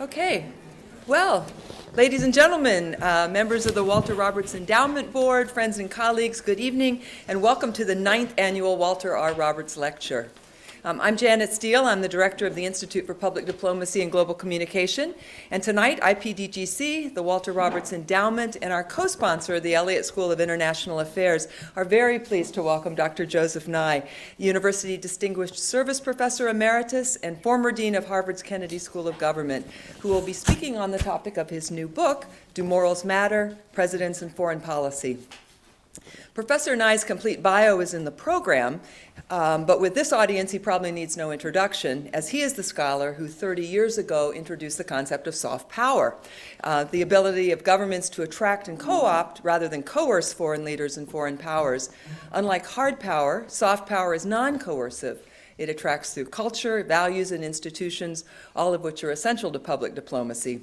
Okay, well, ladies and gentlemen, members of the Walter Roberts Endowment Board, friends and colleagues, good evening, and welcome to the 9th Annual Walter R. Roberts Lecture. I'm Janet Steele. I'm the Director of the Institute for Public Diplomacy and Global Communication. And tonight, IPDGC, the Walter Roberts Endowment, and our co-sponsor, the Elliott School of International Affairs, are very pleased to welcome Dr. Joseph Nye, University Distinguished Service Professor Emeritus and former Dean of Harvard's Kennedy School of Government, who will be speaking on the topic of his new book, Do Morals Matter? Presidents and Foreign Policy. Professor Nye's complete bio is in the program, but with this audience, he probably needs no introduction, as he is the scholar who 30 years ago introduced the concept of soft power, the ability of governments to attract and co-opt rather than coerce foreign leaders and foreign powers. Unlike hard power, soft power is non-coercive. It attracts through culture, values, and institutions, all of which are essential to public diplomacy.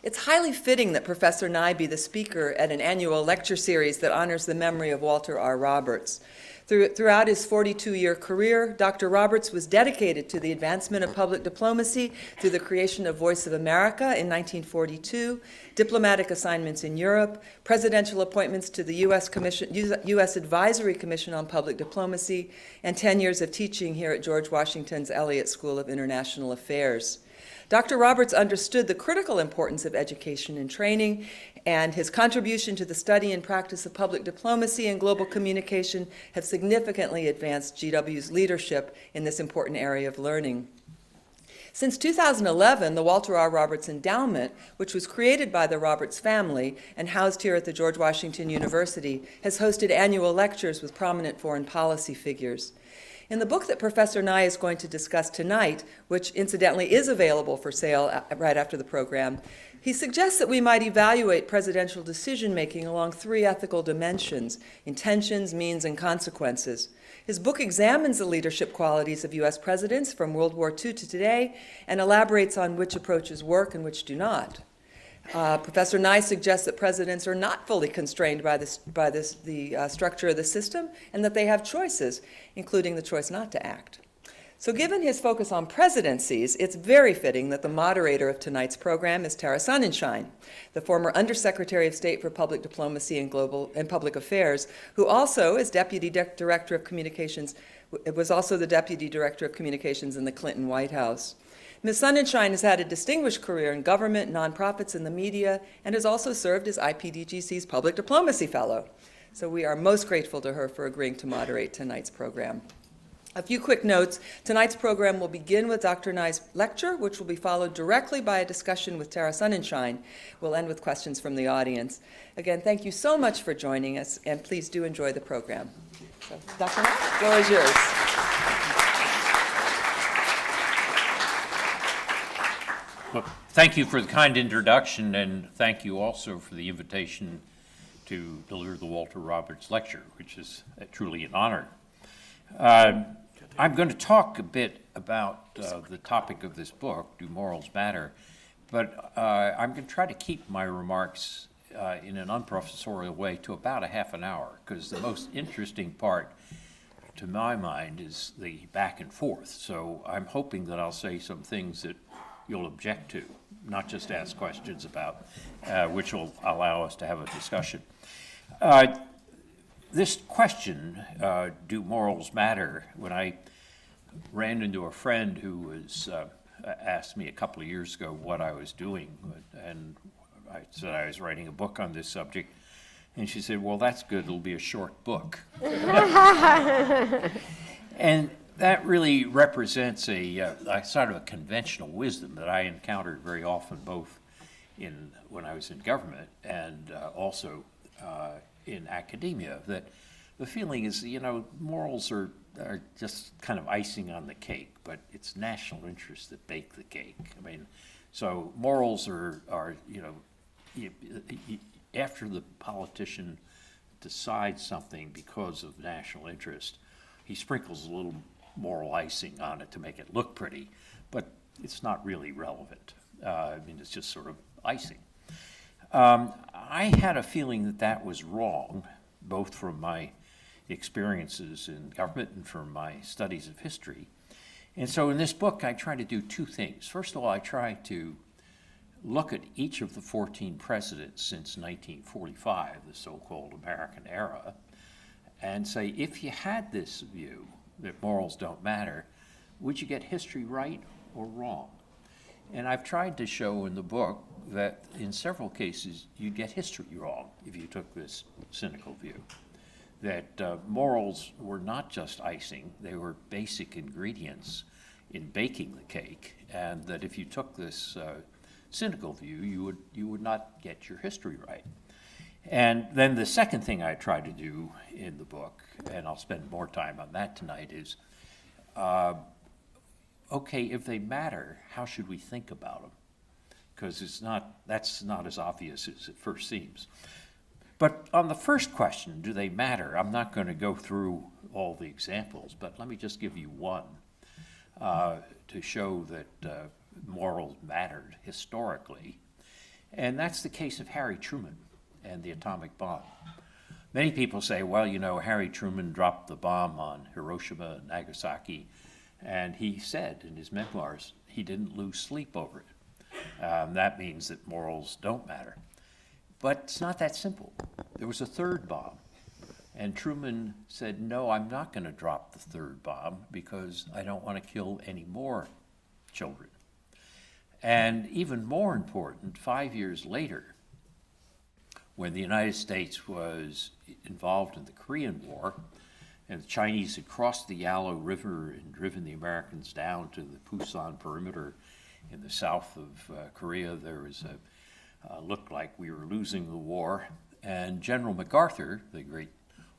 It's highly fitting that Professor Nye be the speaker at an annual lecture series that honors the memory of Walter R. Roberts. Throughout his 42-year career, Dr. Roberts was dedicated to the advancement of public diplomacy through the creation of Voice of America in 1942, diplomatic assignments in Europe, presidential appointments to the U.S. Advisory Commission on Public Diplomacy, and 10 years of teaching here at George Washington's Elliott School of International Affairs. Dr. Roberts understood the critical importance of education and training, and his contribution to the study and practice of public diplomacy and global communication have significantly advanced GW's leadership in this important area of learning. Since 2011, the Walter R. Roberts Endowment, which was created by the Roberts family and housed here at the George Washington University, has hosted annual lectures with prominent foreign policy figures. In the book that Professor Nye is going to discuss tonight, which incidentally is available for sale right after the program, he suggests that we might evaluate presidential decision-making along three ethical dimensions: intentions, means, and consequences. His book examines the leadership qualities of U.S. presidents from World War II to today and elaborates on which approaches work and which do not. Professor Nye suggests that presidents are not fully constrained by the structure of the system and that they have choices, including the choice not to act. So given his focus on presidencies, it's very fitting that the moderator of tonight's program is Tara Sonnenschein, the former Undersecretary of State for Public Diplomacy and Public Affairs, who also is Deputy Director of Communications, was also the Deputy Director of Communications in the Clinton White House. Ms. Sonnenschein has had a distinguished career in government, nonprofits, and the media, and has also served as IPDGC's Public Diplomacy Fellow. So we are most grateful to her for agreeing to moderate tonight's program. A few quick notes. Tonight's program will begin with Dr. Nye's lecture, which will be followed directly by a discussion with Tara Sonnenschein. We'll end with questions from the audience. Again, thank you so much for joining us, and please do enjoy the program. So, Dr. Nye, the floor is yours. Well, thank you for the kind introduction, and thank you also for the invitation to deliver the Walter Roberts Lecture, which is truly an honor. I'm going to talk a bit about the topic of this book, Do Morals Matter, but I'm going to try to keep my remarks in an unprofessorial way to about a half an hour, because the most interesting part, to my mind, is the back and forth. So I'm hoping that I'll say some things that you'll object to, not just ask questions about, which will allow us to have a discussion. This question, do morals matter, when I ran into a friend who was asked me a couple of years ago what I was doing, and I said I was writing a book on this subject, and she said, well, that's good, it'll be a short book. And that really represents a sort of a conventional wisdom that I encountered very often, both when I was in government and also in academia, that the feeling is, morals are just kind of icing on the cake, but it's national interests that bake the cake. I mean, so morals are after the politician decides something because of national interest, he sprinkles a little moral icing on it to make it look pretty, but it's not really relevant. It's just sort of icing. I had a feeling that was wrong, both from my experiences in government and from my studies of history. And so in this book, I try to do two things. First of all, I try to look at each of the 14 presidents since 1945, the so-called American era, and say, if you had this view that morals don't matter, would you get history right or wrong? And I've tried to show in the book that in several cases, you'd get history wrong if you took this cynical view. That morals were not just icing, they were basic ingredients in baking the cake, and that if you took this cynical view, you would not get your history right. And then the second thing I try to do in the book, and I'll spend more time on that tonight, is okay, if they matter, how should we think about them? Because that's not as obvious as it first seems. But on the first question, do they matter? I'm not going to go through all the examples, but let me just give you one to show that morals mattered historically. And that's the case of Harry Truman and the atomic bomb. Many people say, well, you know, Harry Truman dropped the bomb on Hiroshima and Nagasaki, and he said in his memoirs he didn't lose sleep over it. That means that morals don't matter. But it's not that simple. There was a third bomb, and Truman said, no, I'm not going to drop the third bomb because I don't want to kill any more children. And even more important, 5 years later, when the United States was involved in the Korean War, and the Chinese had crossed the Yalu River and driven the Americans down to the Pusan perimeter in the south of Korea, there was looked like we were losing the war. And General MacArthur, the great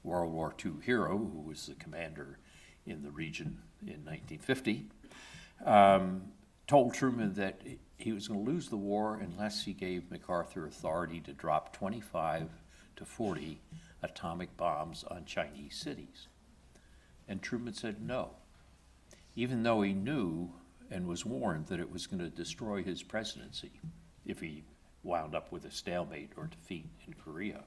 World War II hero, who was the commander in the region in 1950, told Truman that he was going to lose the war unless he gave MacArthur authority to drop 25 to 40 atomic bombs on Chinese cities. And Truman said no, even though he knew and was warned that it was going to destroy his presidency if he wound up with a stalemate or defeat in Korea.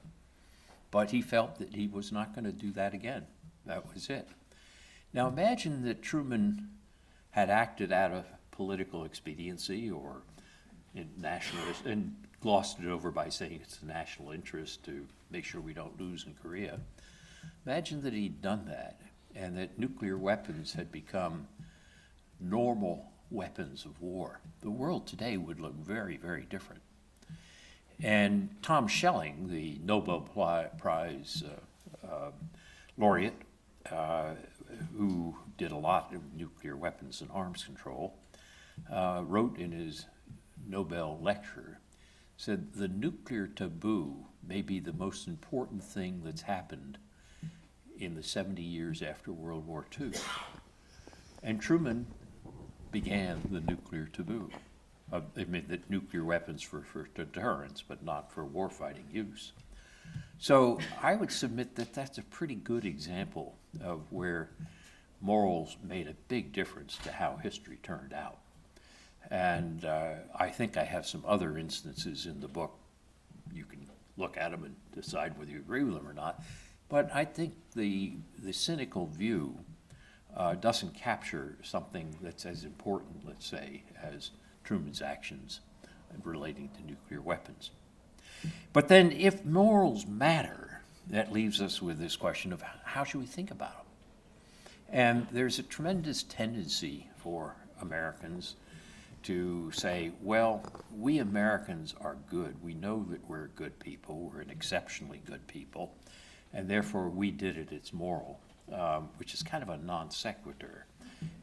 But he felt that he was not going to do that again. That was it. Now imagine that Truman had acted out of political expediency or in nationalist and glossed it over by saying it's a national interest to make sure we don't lose in Korea. Imagine that he'd done that and that nuclear weapons had become normal weapons of war. The world today would look very, very different. And Tom Schelling, the Nobel Prize laureate, who did a lot of nuclear weapons and arms control, wrote in his Nobel lecture, said the nuclear taboo may be the most important thing that's happened in the 70 years after World War II. And Truman began the nuclear taboo. That nuclear weapons for deterrence, but not for warfighting use. So I would submit that that's a pretty good example of where morals made a big difference to how history turned out. And I think I have some other instances in the book. You can look at them and decide whether you agree with them or not. But I think the cynical view doesn't capture something that's as important, let's say, as Truman's actions relating to nuclear weapons. But then if morals matter, that leaves us with this question of how should we think about them? And there's a tremendous tendency for Americans to say, well, we Americans are good. We know that we're good people. We're an exceptionally good people. And therefore we did it. It's moral, which is kind of a non sequitur.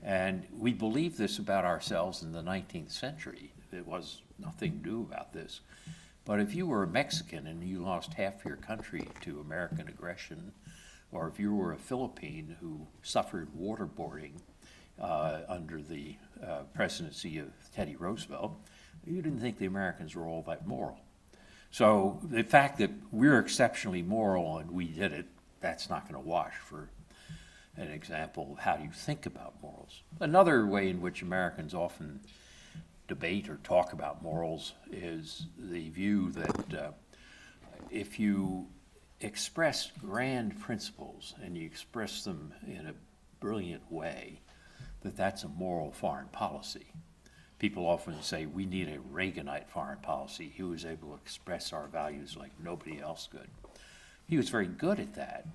And we believed this about ourselves in the 19th century. There was nothing new about this. But if you were a Mexican and you lost half your country to American aggression, or if you were a Philippine who suffered waterboarding under the presidency of Teddy Roosevelt, you didn't think the Americans were all that moral. So the fact that we're exceptionally moral and we did it, that's not going to wash for an example of how do you think about morals. Another way in which Americans often debate or talk about morals is the view that if you express grand principles and you express them in a brilliant way, that that's a moral foreign policy. People often say we need a Reaganite foreign policy. He was able to express our values like nobody else could. He was very good at that,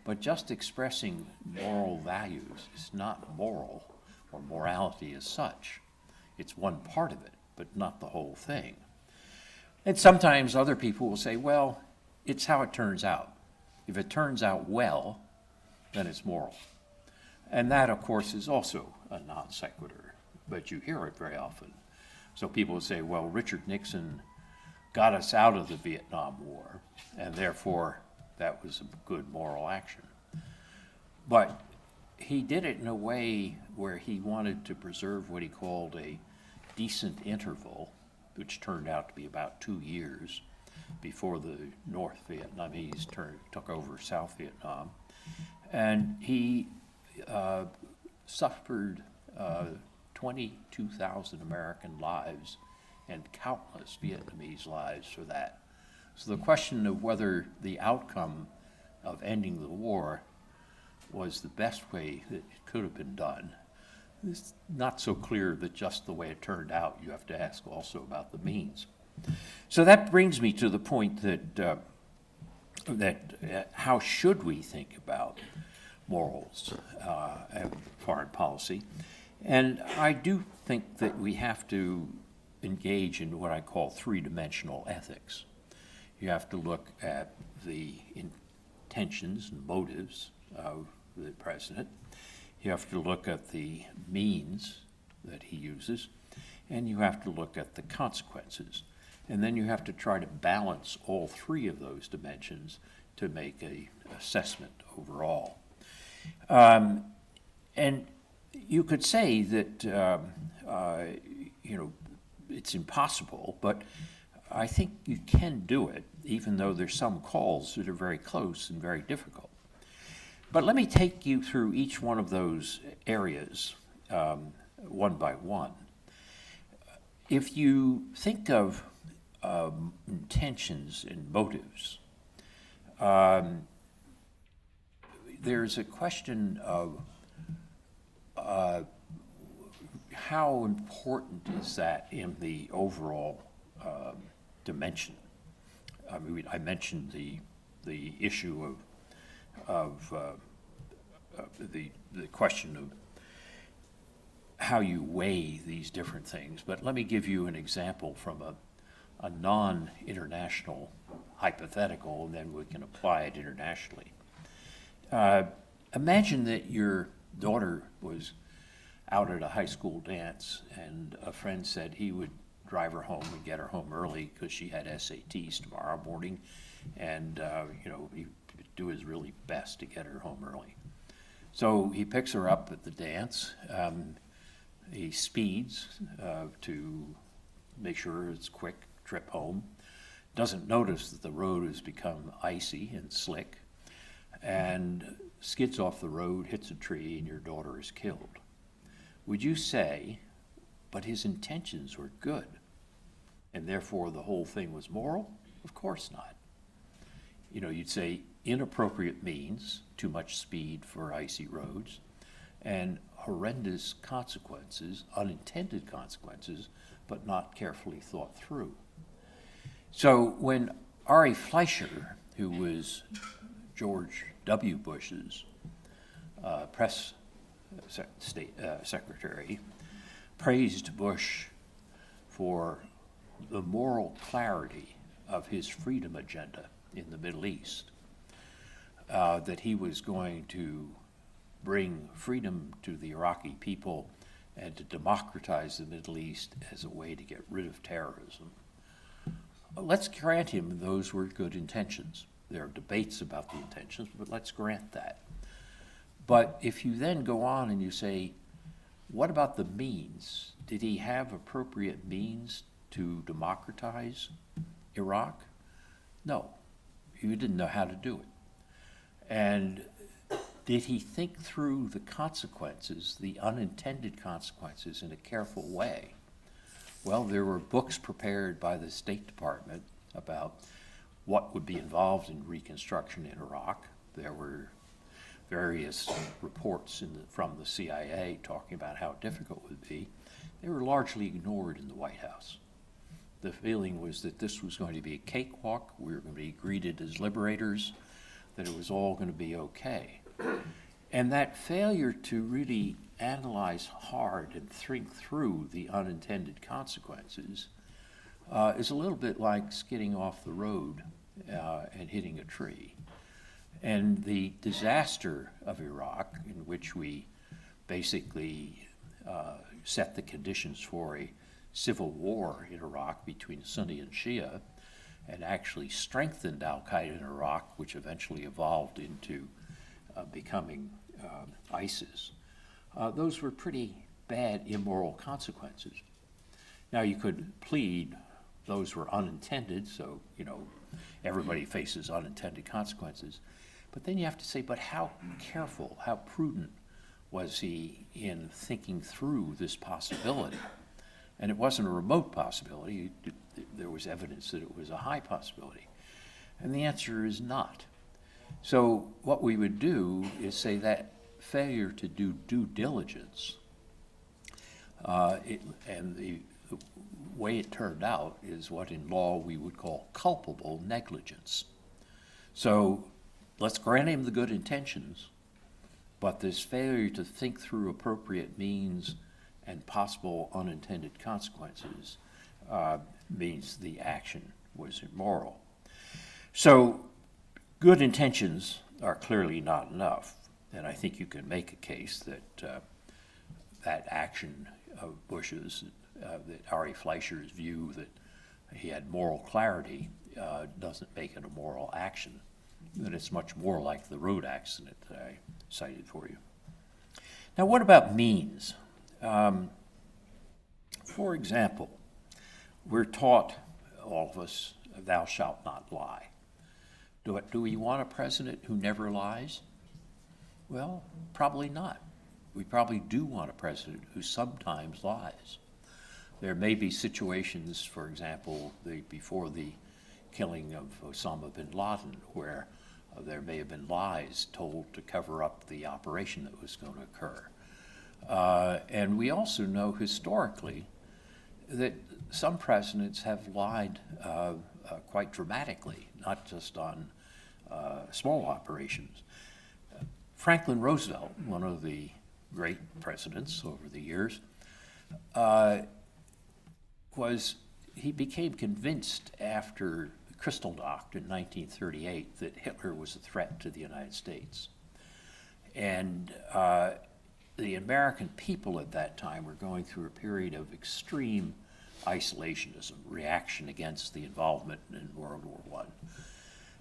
but just expressing moral values is not moral or morality as such. It's one part of it, but not the whole thing. And sometimes other people will say, well, it's how it turns out. If it turns out well, then it's moral. And that, of course, is also a non sequitur, but you hear it very often. So people will say, well, Richard Nixon got us out of the Vietnam War, and therefore that was a good moral action. But he did it in a way where he wanted to preserve what he called a decent interval, which turned out to be about 2 years before the North Vietnamese took over South Vietnam. And he suffered 22,000 American lives and countless Vietnamese lives for that. So the question of whether the outcome of ending the war was the best way that it could have been done, it's not so clear that just the way it turned out. You have to ask also about the means. So that brings me to the point that how should we think about morals and foreign policy? And I do think that we have to engage in what I call three-dimensional ethics. You have to look at the intentions and motives of the president. You have to look at the means that he uses, and you have to look at the consequences. And then you have to try to balance all three of those dimensions to make an assessment overall. And you could say that, it's impossible, but I think you can do it, even though there's some calls that are very close and very difficult. But let me take you through each one of those areas one by one. If you think of intentions and motives, there's a question of how important is that in the overall dimension. I mean, I mentioned the issue of the question of how you weigh these different things. But let me give you an example from a non-international hypothetical, and then we can apply it internationally. Imagine that your daughter was out at a high school dance, and a friend said he would drive her home and get her home early because she had SATs tomorrow morning, and he would do his really best to get her home early. So he picks her up at the dance. He speeds to make sure it's a quick trip home. Doesn't notice that the road has become icy and slick, and skids off the road, hits a tree, and your daughter is killed. Would you say, but his intentions were good, and therefore the whole thing was moral? Of course not. You'd say inappropriate means, too much speed for icy roads, and horrendous consequences, unintended consequences, but not carefully thought through. So when Ari Fleischer, who was George W. Bush's press secretary, praised Bush for the moral clarity of his freedom agenda in the Middle East, that he was going to bring freedom to the Iraqi people and to democratize the Middle East as a way to get rid of terrorism. Let's grant him those were good intentions. There are debates about the intentions, but let's grant that. But if you then go on and you say, what about the means? Did he have appropriate means to democratize Iraq? No, he didn't know how to do it. And did he think through the consequences, the unintended consequences, in a careful way? Well, there were books prepared by the State Department about what would be involved in reconstruction in Iraq. There were various reports from the CIA talking about how difficult it would be, they were largely ignored in the White House. The feeling was that this was going to be a cakewalk, we were going to be greeted as liberators, that it was all going to be okay. And that failure to really analyze hard and think through the unintended consequences is a little bit like skidding off the road and hitting a tree. And the disaster of Iraq, in which we basically set the conditions for a civil war in Iraq between Sunni and Shia, and actually strengthened al-Qaeda in Iraq, which eventually evolved into becoming ISIS. Those were pretty bad, immoral consequences. Now, you could plead those were unintended, so, everybody faces unintended consequences. But then you have to say, but how careful, how prudent was he in thinking through this possibility? And it wasn't a remote possibility. There was evidence that it was a high possibility. And the answer is not. So what we would do is say that failure to do due diligence, and the way it turned out is what in law we would call culpable negligence. So let's grant him the good intentions, but this failure to think through appropriate means and possible unintended consequences means the action was immoral. So good intentions are clearly not enough, and I think you can make a case that that action of Bush's, that Ari Fleischer's view that he had moral clarity doesn't make it a moral action, that it's much more like the road accident that I cited for you. Now, what about means? For example, we're taught, all of us, thou shalt not lie. Do we want a president who never lies? Well, probably not. We probably do want a president who sometimes lies. There may be situations, for example, before the killing of Osama bin Laden, where there may have been lies told to cover up the operation that was going to occur. And we also know historically that some presidents have lied quite dramatically, not just on small operations. Franklin Roosevelt, one of the great presidents over the years, he became convinced after Kristallnacht in 1938 that Hitler was a threat to the United States. And the American people at that time were going through a period of extreme isolationism, reaction against the involvement in World War I.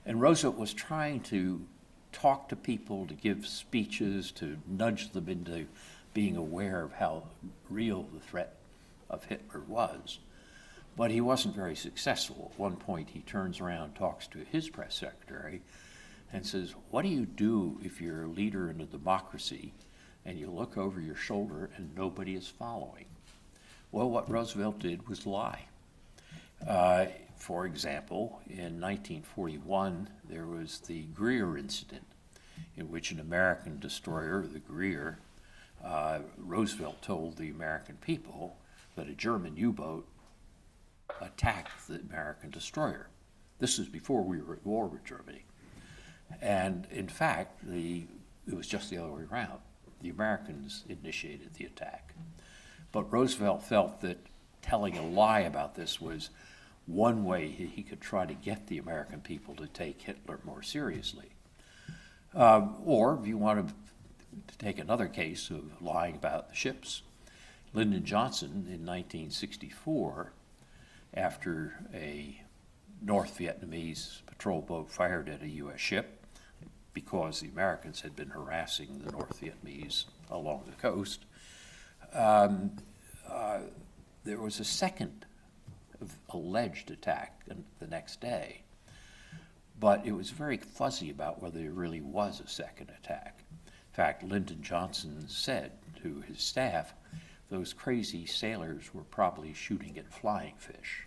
And Roosevelt was trying to talk to people, to give speeches, to nudge them into being aware of how real the threat of Hitler was. But he wasn't very successful. At one point, he turns around, talks to his press secretary, and says, what do you do if you're a leader in a democracy and you look over your shoulder and nobody is following? Well, what Roosevelt did was lie. For example, in 1941, there was the Greer incident, in which an American destroyer, the Greer, Roosevelt told the American people that a German U-boat attacked the American destroyer. This is before we were at war with Germany. And in fact, it was just the other way around. The Americans initiated the attack. But Roosevelt felt that telling a lie about this was one way he could try to get the American people to take Hitler more seriously. Or if you want to take another case of lying about the ships, Lyndon Johnson in 1964, after a North Vietnamese patrol boat fired at a U.S. ship because the Americans had been harassing the North Vietnamese along the coast, there was a second alleged attack the next day, but it was very fuzzy about whether there really was a second attack. In fact, Lyndon Johnson said to his staff, those crazy sailors were probably shooting at flying fish.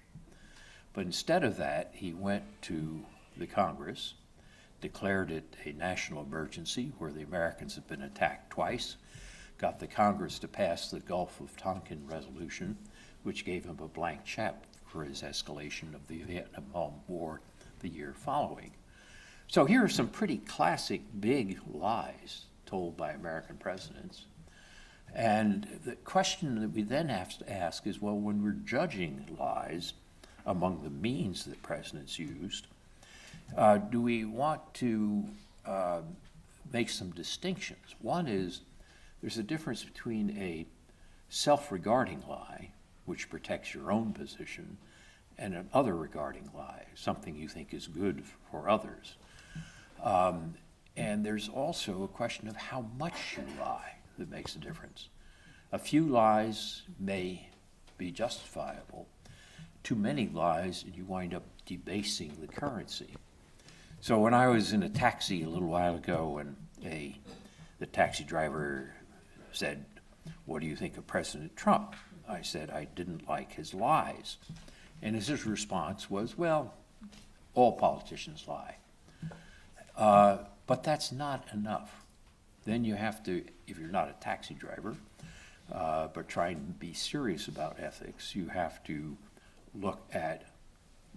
But instead of that, he went to the Congress, declared it a national emergency where the Americans had been attacked twice, got the Congress to pass the Gulf of Tonkin resolution, which gave him a blank check for his escalation of the Vietnam War the year following. So here are some pretty classic big lies told by American presidents. And the question that we then have to ask is, well, when we're judging lies among the means that presidents used, do we want to make some distinctions? One is there's a difference between a self-regarding lie, which protects your own position, and an other-regarding lie, something you think is good for others. And there's also a question of how much you lie that makes a difference. A few lies may be justifiable. Too many lies, and you wind up debasing the currency. So when I was in a taxi a little while ago, and the taxi driver said, "What do you think of President Trump?" I said I didn't like his lies. And his response was, "Well, all politicians lie." But that's not enough. Then you have to, if you're not a taxi driver, but trying to be serious about ethics, you have to look at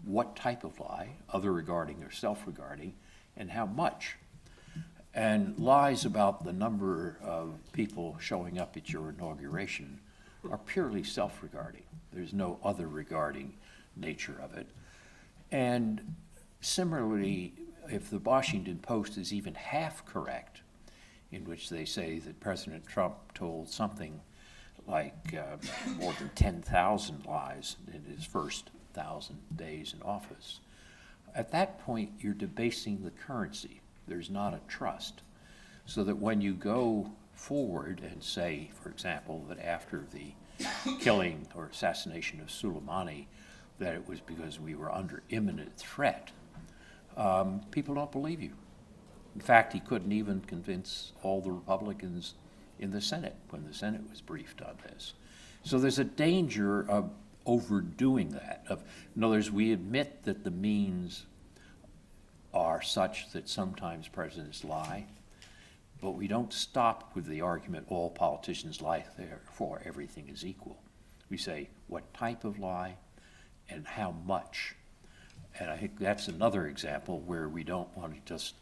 what type of lie, other regarding or self-regarding, and how much. And lies about the number of people showing up at your inauguration are purely self-regarding. There's no other regarding nature of it. And similarly, if the Washington Post is even half correct, in which they say that President Trump told something like more than 10,000 lies in his first 1,000 days in office, at that point you're debasing the currency. There's not a trust. So that when you go forward and say, for example, that after the killing or assassination of Soleimani, that it was because we were under imminent threat, people don't believe you. In fact, he couldn't even convince all the Republicans in the Senate when the Senate was briefed on this. So there's a danger of overdoing that. In other words, we admit that the means are such that sometimes presidents lie, but we don't stop with the argument all politicians lie, therefore everything is equal. We say what type of lie and how much. And I think that's another example where we don't want to just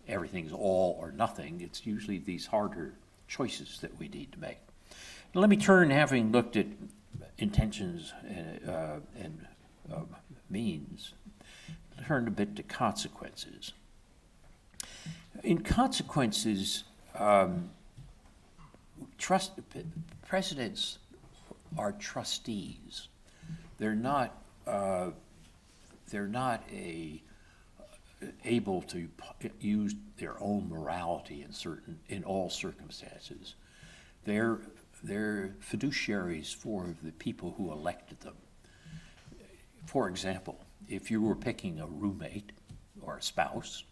everything's all or nothing. It's usually these harder choices that we need to make. Now, let me turn, having looked at intentions and means, turn a bit to consequences. In consequences, presidents are trustees. They're not able to use their own morality in all circumstances. They're fiduciaries for the people who elected them. For example, if you were picking a roommate or a spouse,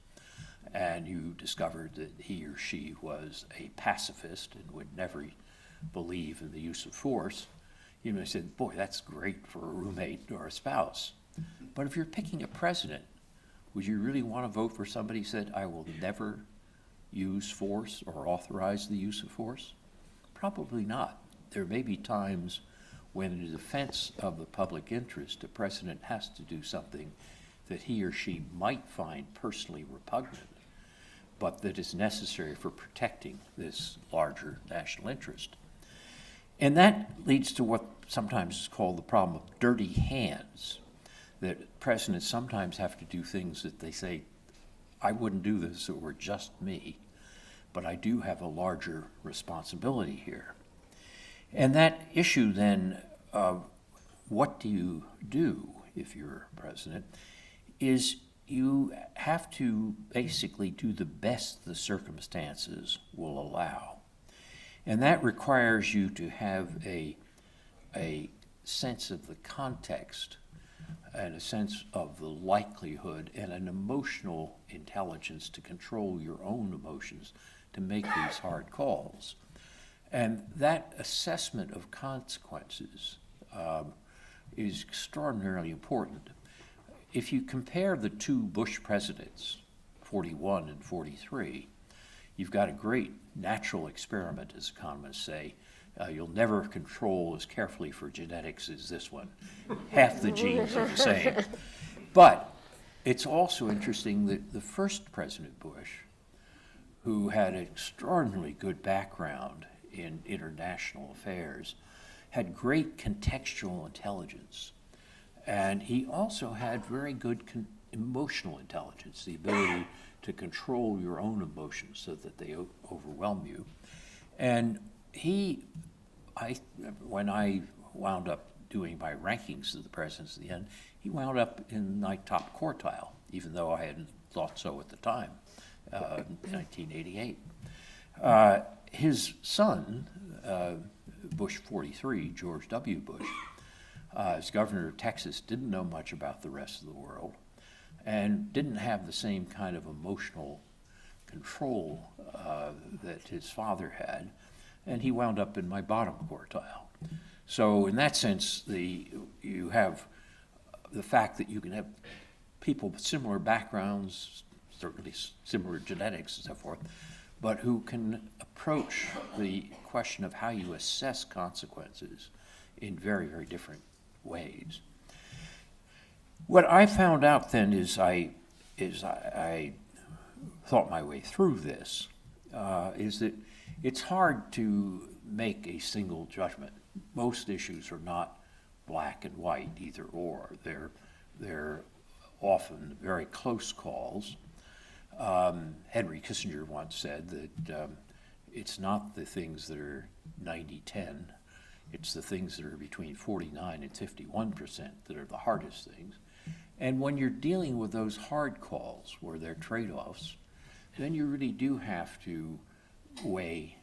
and you discovered that he or she was a pacifist and would never believe in the use of force, you may say, boy, that's great for a roommate or a spouse. But if you're picking a president, would you really want to vote for somebody who said, I will never use force or authorize the use of force? Probably not. There may be times when, in defense of the public interest, a president has to do something that he or she might find personally repugnant, but that is necessary for protecting this larger national interest. And that leads to what sometimes is called the problem of dirty hands, that presidents sometimes have to do things that they say, I wouldn't do this if it were just me, but I do have a larger responsibility here. And that issue then of what do you do if you're president is you have to basically do the best the circumstances will allow. And that requires you to have a sense of the context and a sense of the likelihood and an emotional intelligence to control your own emotions to make these hard calls. And that assessment of consequences is extraordinarily important. If you compare the two Bush presidents, 41 and 43, you've got a great natural experiment, as economists say. You'll never control as carefully for genetics as this one. Half the genes are the same. But it's also interesting that the first President Bush, who had an extraordinarily good background in international affairs, had great contextual intelligence. And he also had very good emotional intelligence, the ability to control your own emotions so that they overwhelm you. And when I wound up doing my rankings of the presidents at the end, he wound up in my top quartile, even though I hadn't thought so at the time, in 1988. His son, Bush 43, George W. Bush, as governor of Texas, didn't know much about the rest of the world and didn't have the same kind of emotional control that his father had, and he wound up in my bottom quartile. So in that sense, you have the fact that you can have people with similar backgrounds, certainly similar genetics and so forth, but who can approach the question of how you assess consequences in very, very different ways. What I found out then is I thought my way through this, is that it's hard to make a single judgment. Most issues are not black and white, either or. They're often very close calls. Henry Kissinger once said that it's not the things that are 90-10, it's the things that are between 49 and 51% that are the hardest things. And when you're dealing with those hard calls where they're trade-offs, then you really do have to weigh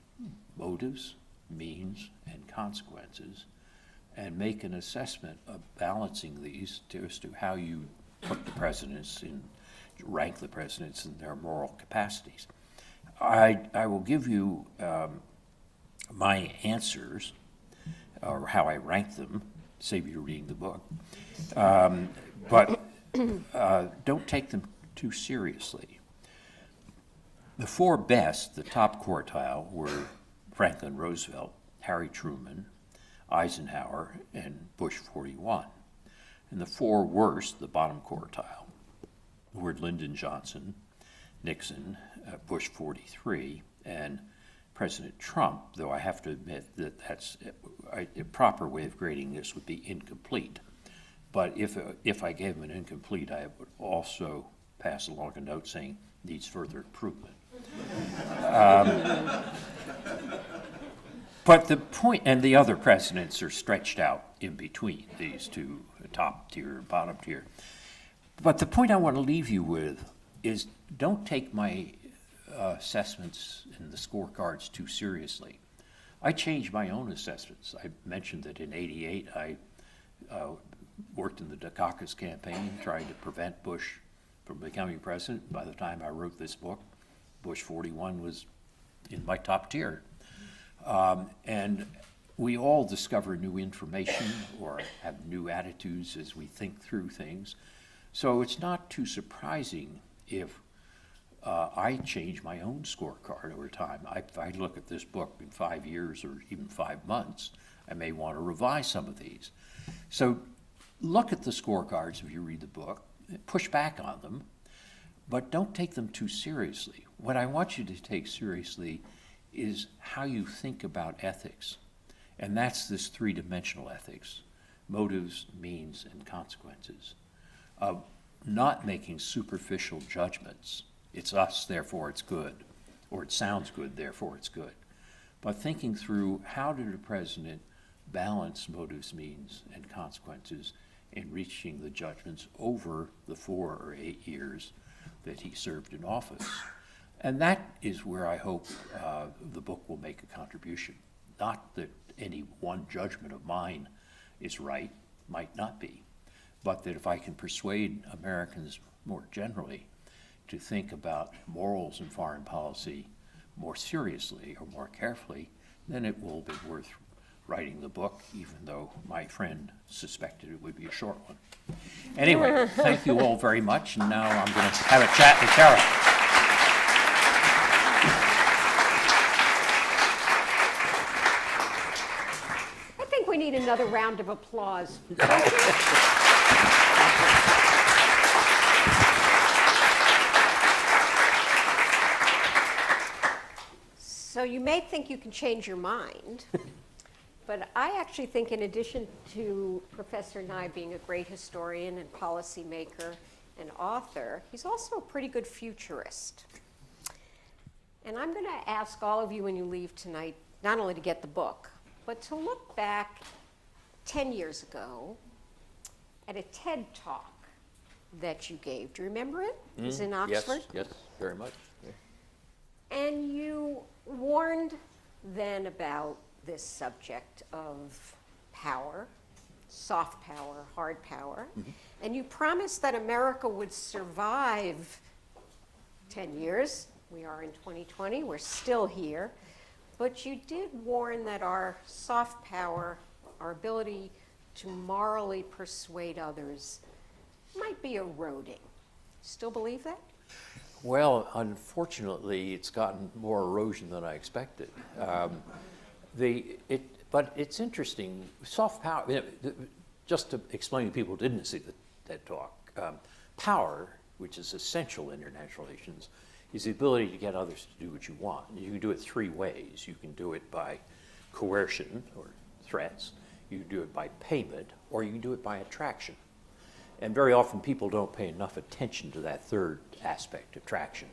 motives, means, and consequences and make an assessment of balancing these as to how you put the presidents in, rank the presidents in their moral capacities. I will give you my answers, or how I rank them, save you reading the book, but don't take them too seriously. The four best, the top quartile, were Franklin Roosevelt, Harry Truman, Eisenhower, and Bush 41. And the four worst, the bottom quartile, were Lyndon Johnson, Nixon, Bush 43, and President Trump, though I have to admit that that's a proper way of grading this would be incomplete. But if I gave him an incomplete, I would also pass along a note saying needs further improvement. But the point, and the other presidents are stretched out in between these two, top tier and bottom tier. But the point I want to leave you with is don't take my assessments and the scorecards too seriously. I changed my own assessments. I mentioned that in '88 I worked in the Dukakis campaign trying to prevent Bush from becoming president. By the time I wrote this book, Bush 41 was in my top tier. And we all discover new information or have new attitudes as we think through things. So it's not too surprising if I change my own scorecard over time. If I look at this book in 5 years or even 5 months, I may want to revise some of these. So look at the scorecards if you read the book, push back on them, but don't take them too seriously. What I want you to take seriously is how you think about ethics. And that's this three-dimensional ethics, motives, means, and consequences, of not making superficial judgments. It's us, therefore it's good, or it sounds good, therefore it's good. But thinking through how did a president balance motives, means, and consequences in reaching the judgments over the 4 or 8 years that he served in office. And that is where I hope the book will make a contribution. Not that any one judgment of mine is right, might not be, but that if I can persuade Americans more generally to think about morals and foreign policy more seriously or more carefully, then it will be worth writing the book, even though my friend suspected it would be a short one. Anyway, thank you all very much, and now I'm going to have a chat with Tara. another round of applause. So you may think you can change your mind, but I actually think in addition to Professor Nye being a great historian and policymaker and author, he's also a pretty good futurist. And I'm going to ask all of you when you leave tonight, not only to get the book, but to look back 10 years ago at a TED Talk that you gave. Do you remember it? It was in Oxford? Yes, very much. And you warned then about this subject of power, soft power, hard power, and you promised that America would survive 10 years. We are in 2020, we're still here, but you did warn that our soft power, our ability to morally persuade others, might be eroding. Still believe that? Well, unfortunately, it's gotten more erosion than I expected. But it's interesting, soft power, just to explain to people who didn't see the TED Talk, power, which is essential in international relations, is the ability to get others to do what you want. You can do it three ways. You can do it by coercion or threats, you can do it by payment, or you can do it by attraction. And very often people don't pay enough attention to that third aspect, attraction.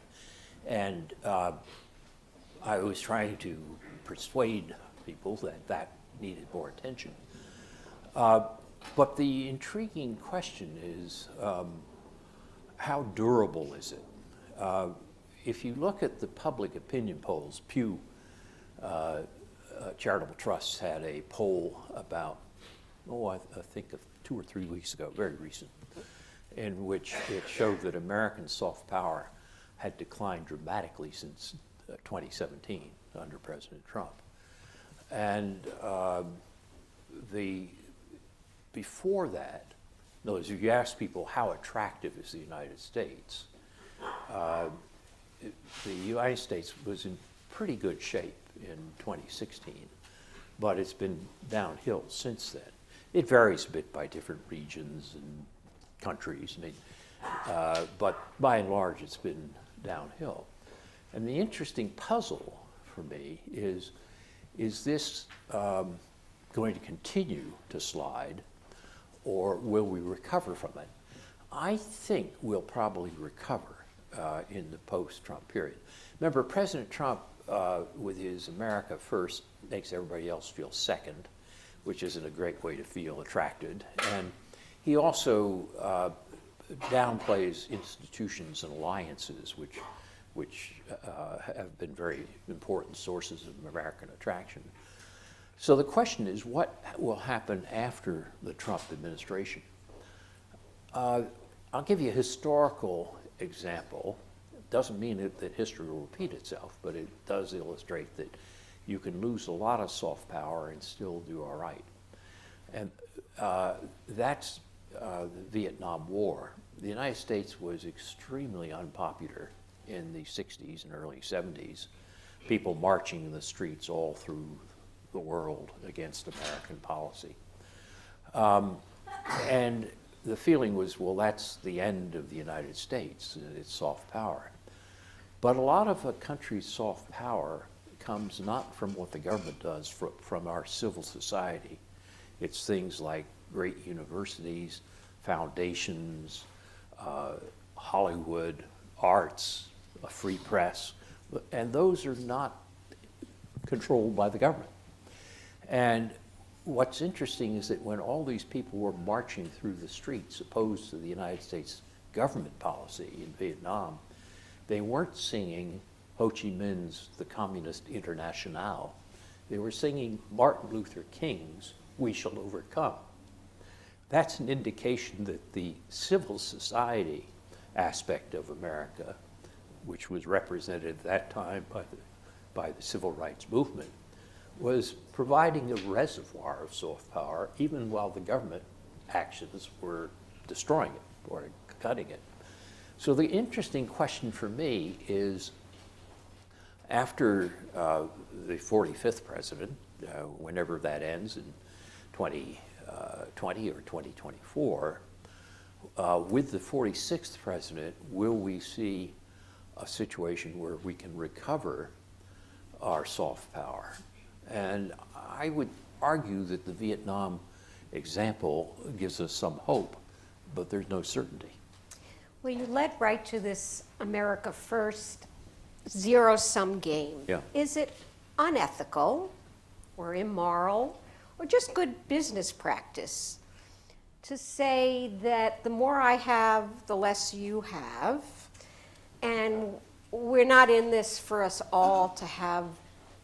And I was trying to persuade people that that needed more attention. But the intriguing question is, how durable is it? If you look at the public opinion polls, Pew Charitable Trusts had a poll about, I think of 2 or 3 weeks ago, very recent, in which it showed that American soft power had declined dramatically since 2017 under President Trump. And before that, in other words, if you ask people how attractive is the United States, the United States was in pretty good shape in 2016, but it's been downhill since then. It varies a bit by different regions and countries, but by and large it's been downhill. And the interesting puzzle for me is this going to continue to slide, or will we recover from it? I think we'll probably recover in the post-Trump period. Remember, President Trump, with his America First, makes everybody else feel second, which isn't a great way to feel attracted. And he also downplays institutions and alliances, which have been very important sources of American attraction. So the question is, what will happen after the Trump administration? I'll give you a historical example. It doesn't mean that history will repeat itself, but it does illustrate that you can lose a lot of soft power and still do all right. And that's the Vietnam War. The United States was extremely unpopular in the 60s and early 70s, people marching in the streets all through the world against American policy. And the feeling was, well, that's the end of the United States, its soft power. But a lot of a country's soft power comes not from what the government does, from our civil society. It's things like great universities, foundations, Hollywood, arts, a free press, and those are not controlled by the government. And what's interesting is that when all these people were marching through the streets opposed to the United States government policy in Vietnam, they weren't singing Ho Chi Minh's The Communist Internationale. They were singing Martin Luther King's We Shall Overcome. That's an indication that the civil society aspect of America, which was represented at that time by the civil rights movement, was providing a reservoir of soft power even while the government actions were destroying it or cutting it. So the interesting question for me is, after the 45th president, whenever that ends in 2020 or 2024, with the 46th president, will we see a situation where we can recover our soft power? And I would argue that the Vietnam example gives us some hope, but there's no certainty. Well, you led right to this America First zero-sum game. Yeah. Is it unethical or immoral or just good business practice to say that the more I have, the less you have, and we're not in this for us all to have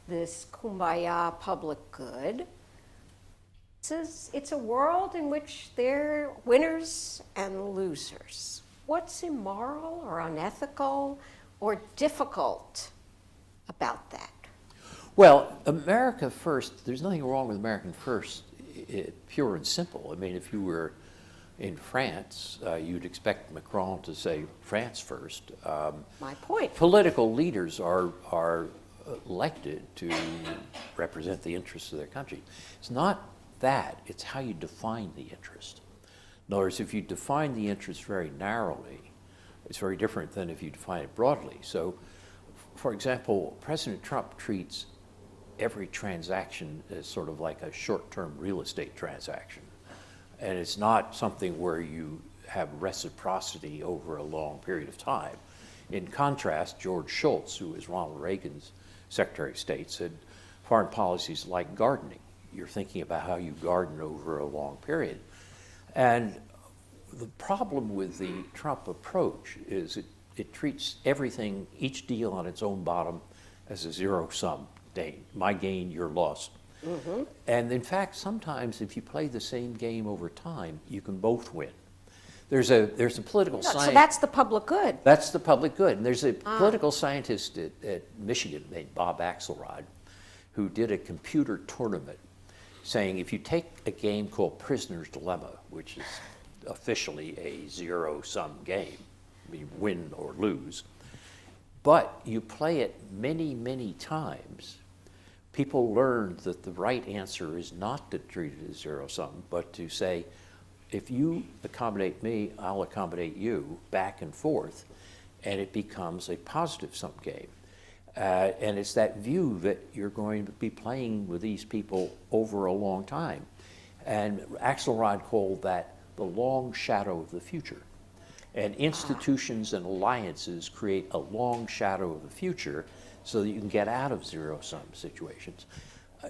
this kumbaya public good? It's a world in which there are winners and losers. What's immoral or unethical or difficult about that? Well, America First, there's nothing wrong with American First, pure and simple. I mean, if you were in France, you'd expect Macron to say France first. My point. Political leaders are elected to represent the interests of their country. It's not that, it's how you define the interest. In other words, if you define the interest very narrowly, it's very different than if you define it broadly. So, for example, President Trump treats every transaction as sort of like a short-term real estate transaction. And it's not something where you have reciprocity over a long period of time. In contrast, George Shultz, who was Ronald Reagan's Secretary of State, said foreign policy is like gardening. You're thinking about how you garden over a long period. And the problem with the Trump approach is it treats everything, each deal on its own bottom, as a zero-sum game. My gain, your loss. Mm-hmm. And in fact, sometimes if you play the same game over time, you can both win. There's a political science. So that's the public good. That's the public good. And there's a political scientist at Michigan named Bob Axelrod who did a computer tournament saying if you take a game called Prisoner's Dilemma, which is officially a zero-sum game, you win or lose, but you play it many, many times, people learn that the right answer is not to treat it as zero-sum, but to say, if you accommodate me, I'll accommodate you, back and forth, and it becomes a positive-sum game. And it's that view that you're going to be playing with these people over a long time. And Axelrod called that the long shadow of the future. And institutions and alliances create a long shadow of the future so that you can get out of zero-sum situations.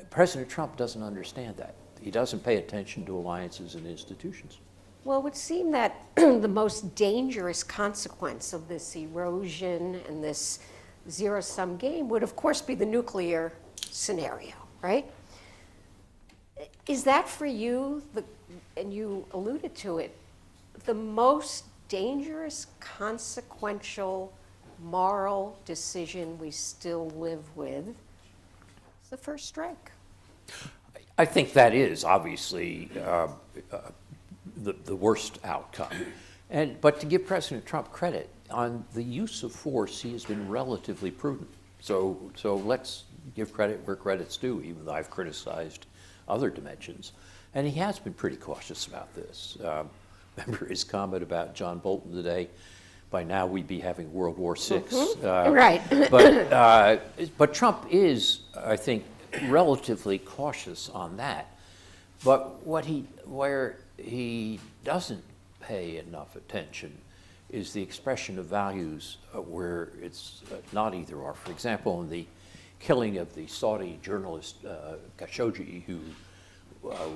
President Trump doesn't understand that. He doesn't pay attention to alliances and institutions. Well, it would seem that the most dangerous consequence of this erosion and this zero-sum game would, of course, be the nuclear scenario, right? Is that for you, and you alluded to it, the most dangerous, consequential, moral decision we still live with? It's the first strike. I think that is obviously the worst outcome. But to give President Trump credit, on the use of force, he has been relatively prudent. So let's give credit where credit's due, even though I've criticized other dimensions. And he has been pretty cautious about this. Remember his comment about John Bolton today? By now we'd be having World War VI. Mm-hmm. Right. But Trump is, I think, relatively cautious on that. But where he doesn't pay enough attention is the expression of values where it's not either or. For example, in the killing of the Saudi journalist Khashoggi, who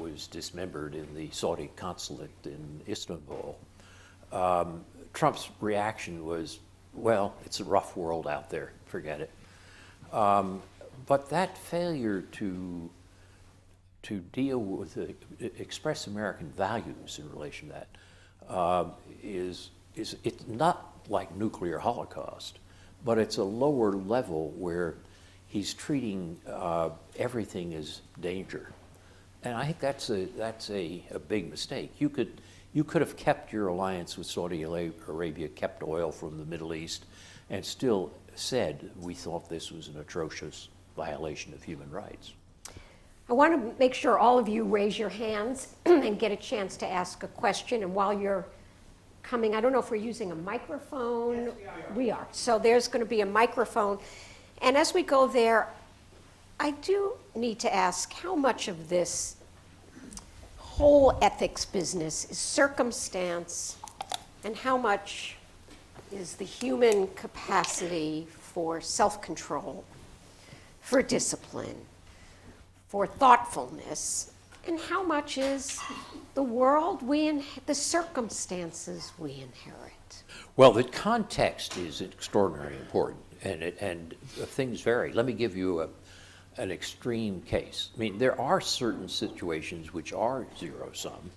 was dismembered in the Saudi consulate in Istanbul, Trump's reaction was, well, it's a rough world out there, forget it. But that failure to deal with, express American values in relation to that it's not like nuclear holocaust, but it's a lower level where he's treating everything as danger. And I think that's a big mistake. You could have kept your alliance with Saudi Arabia, kept oil from the Middle East, and still said we thought this was an atrocious violation of human rights. I want to make sure all of you raise your hands and get a chance to ask a question. And while you're coming, I don't know if we're using a microphone. Yes, we are. So there's going to be a microphone. And as we go there, I do need to ask how much of this whole ethics business is circumstance and how much is the human capacity for self-control, for discipline, for thoughtfulness, and how much is the world the circumstances we inherit? Well, the context is extraordinarily important, and things vary. Let me give you an extreme case. I mean, there are certain situations which are zero-sum,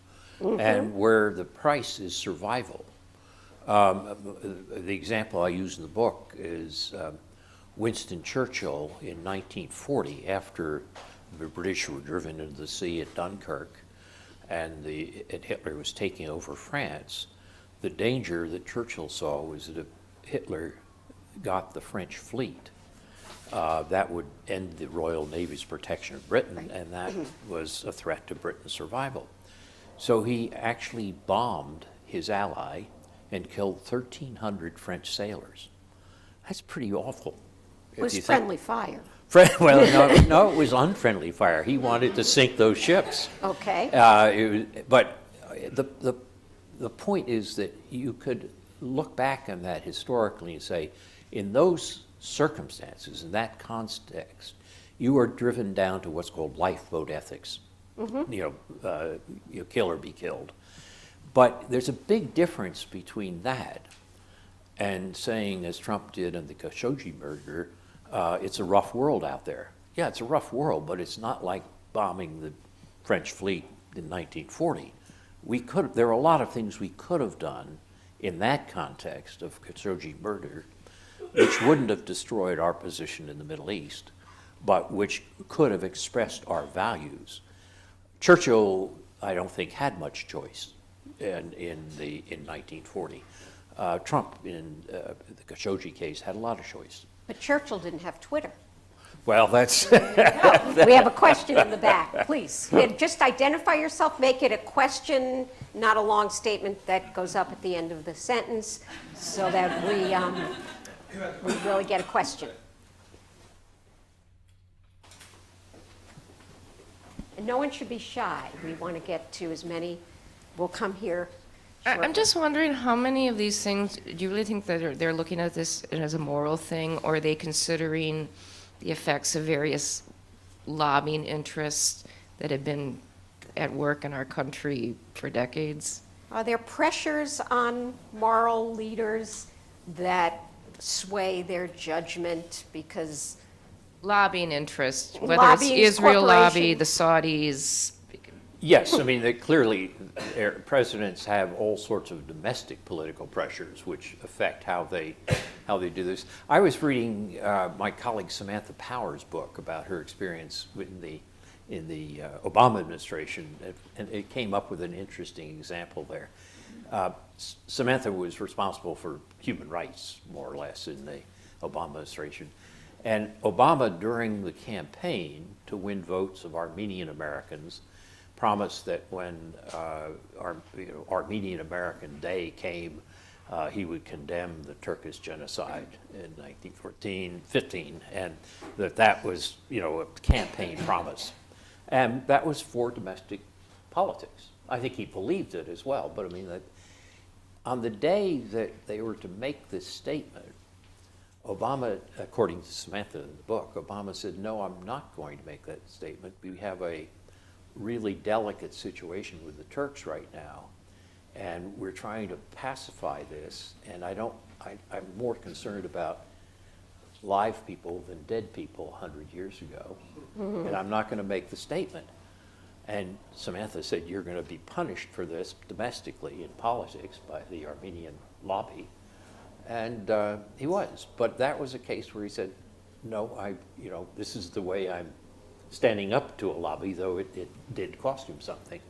and where the price is survival. The example I use in the book is Winston Churchill in 1940, after the British were driven into the sea at Dunkirk and Hitler was taking over France. The danger that Churchill saw was that if Hitler got the French fleet, that would end the Royal Navy's protection of Britain, and that was a threat to Britain's survival. So he actually bombed his ally and killed 1,300 French sailors. That's pretty awful. It was friendly fire. Well, no, it was unfriendly fire. He wanted to sink those ships. Okay. But the point is that you could look back on that historically and say, in those circumstances, in that context, you are driven down to what's called lifeboat ethics. You kill or be killed. But there's a big difference between that and saying, as Trump did in the Khashoggi murder, it's a rough world out there. Yeah, it's a rough world, but it's not like bombing the French fleet in 1940. There are a lot of things we could have done in that context of Khashoggi murder, which wouldn't have destroyed our position in the Middle East, but which could have expressed our values. Churchill, I don't think, had much choice in 1940. Trump, in the Khashoggi case, had a lot of choice. But Churchill didn't have Twitter. Well, that's... We have a question in the back, please. And just identify yourself, make it a question, not a long statement that goes up at the end of the sentence, so that we really get a question. And no one should be shy. We want to get to as many. We'll come here shortly. I'm just wondering how many of these things, do you really think that they're looking at this as a moral thing, or are they considering the effects of various lobbying interests that have been at work in our country for decades? Are there pressures on moral leaders that sway their judgment because Lobbying interests, whether Lobbying it's Israel lobby, corporation. the Saudis. Yes, I mean, clearly, presidents have all sorts of domestic political pressures which affect how they do this. I was reading my colleague Samantha Power's book about her experience in the Obama administration, and it came up with an interesting example there. Samantha was responsible for human rights, more or less, in the Obama administration. And Obama, during the campaign to win votes of Armenian Americans, promised that when Armenian American Day came, he would condemn the Turkish genocide in 1915, and that was, a campaign promise. And that was for domestic politics. I think he believed it as well, but I mean, that on the day that they were to make this statement, Obama, according to Samantha in the book, Obama said, no, I'm not going to make that statement. We have a really delicate situation with the Turks right now, and we're trying to pacify this, and I'm more concerned about live people than dead people 100 years ago, and I'm not going to make the statement. And Samantha said, you're going to be punished for this domestically in politics by the Armenian lobby. And he was, but that was a case where he said, no, this is the way I'm standing up to a lobby, though it did cost him something.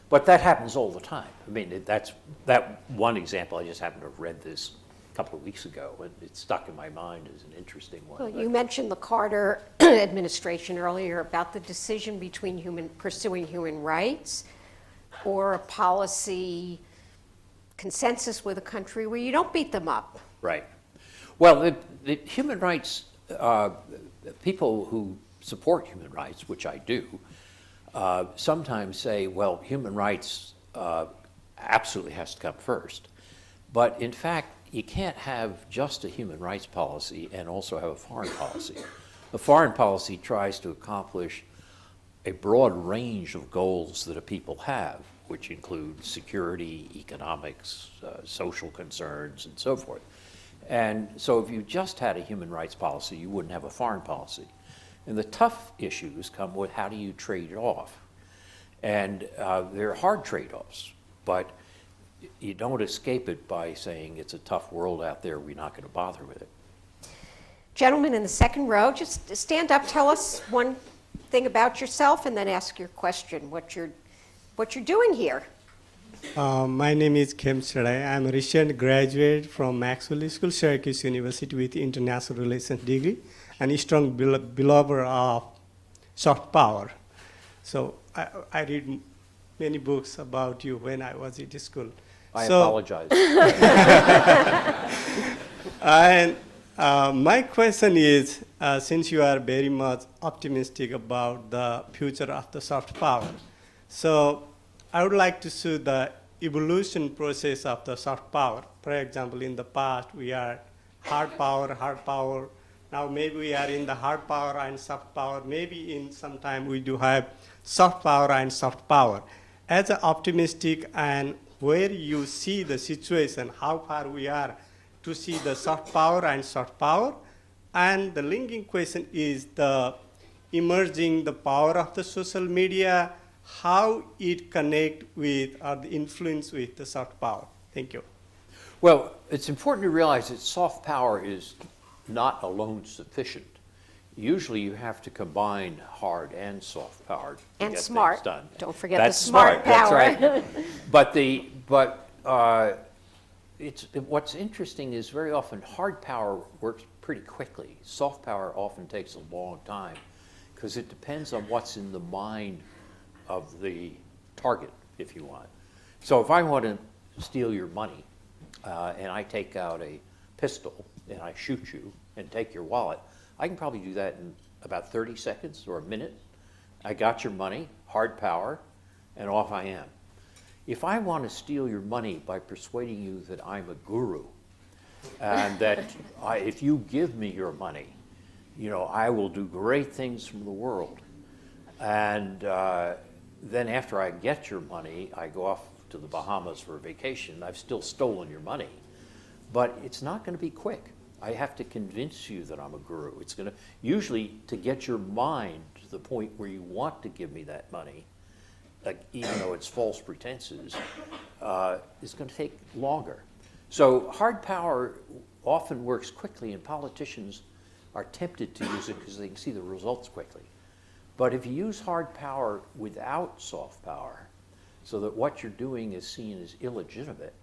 But that happens all the time. I mean, that's that one example. I just happened to have read this a couple of weeks ago, and it stuck in my mind as an interesting one. Well, But- you mentioned the Carter administration earlier about the decision between pursuing human rights or a policy consensus with a country where you don't beat them up. Right. Well, the human rights, people who support human rights, which I do, sometimes say, well, human rights absolutely has to come first. But in fact, you can't have just a human rights policy and also have a foreign policy. A foreign policy tries to accomplish a broad range of goals that a people have, which include security, economics, social concerns, and so forth. And so if you just had a human rights policy, you wouldn't have a foreign policy. And the tough issues come with how do you trade it off? And they're hard trade-offs, but you don't escape it by saying it's a tough world out there, we're not going to bother with it. Gentlemen in the second row, just stand up, tell us one thing about yourself, and then ask your question, what you're doing here. My name is Kim Sarai. I'm a recent graduate from Maxwell School, Syracuse University with International Relations degree and a strong believer of soft power. So I read many books about you when I was at school. I apologize. And my question is, since you are very much optimistic about the future of the soft power, so I would like to see the evolution process of the soft power. For example, in the past, we are hard power. Now maybe we are in the hard power and soft power. Maybe in some time we do have soft power and soft power. As an optimistic and where you see the situation, how far we are to see the soft power and soft power. And the linking question is the emerging the power of the social media, how it connect with or the influence with the soft power. Thank you. Well, it's important to realize that soft power is not alone sufficient. Usually you have to combine hard and soft power to And get smart. things done. Don't forget That's the smart power. That's right. It's what's interesting is very often hard power works pretty quickly. Soft power often takes a long time because it depends on what's in the mind of the target, if you want. So if I want to steal your money and I take out a pistol and I shoot you and take your wallet, I can probably do that in about 30 seconds or a minute. I got your money, hard power, and off I am. If I want to steal your money by persuading you that I'm a guru and that if you give me your money, I will do great things from the world. And then after I get your money, I go off to the Bahamas for a vacation. I've still stolen your money. But it's not going to be quick. I have to convince you that I'm a guru. It's going to, usually to get your mind to the point where you want to give me that money, like, even though it's false pretenses, it's going to take longer. So hard power often works quickly, and politicians are tempted to use it because they can see the results quickly. But if you use hard power without soft power, so that what you're doing is seen as illegitimate,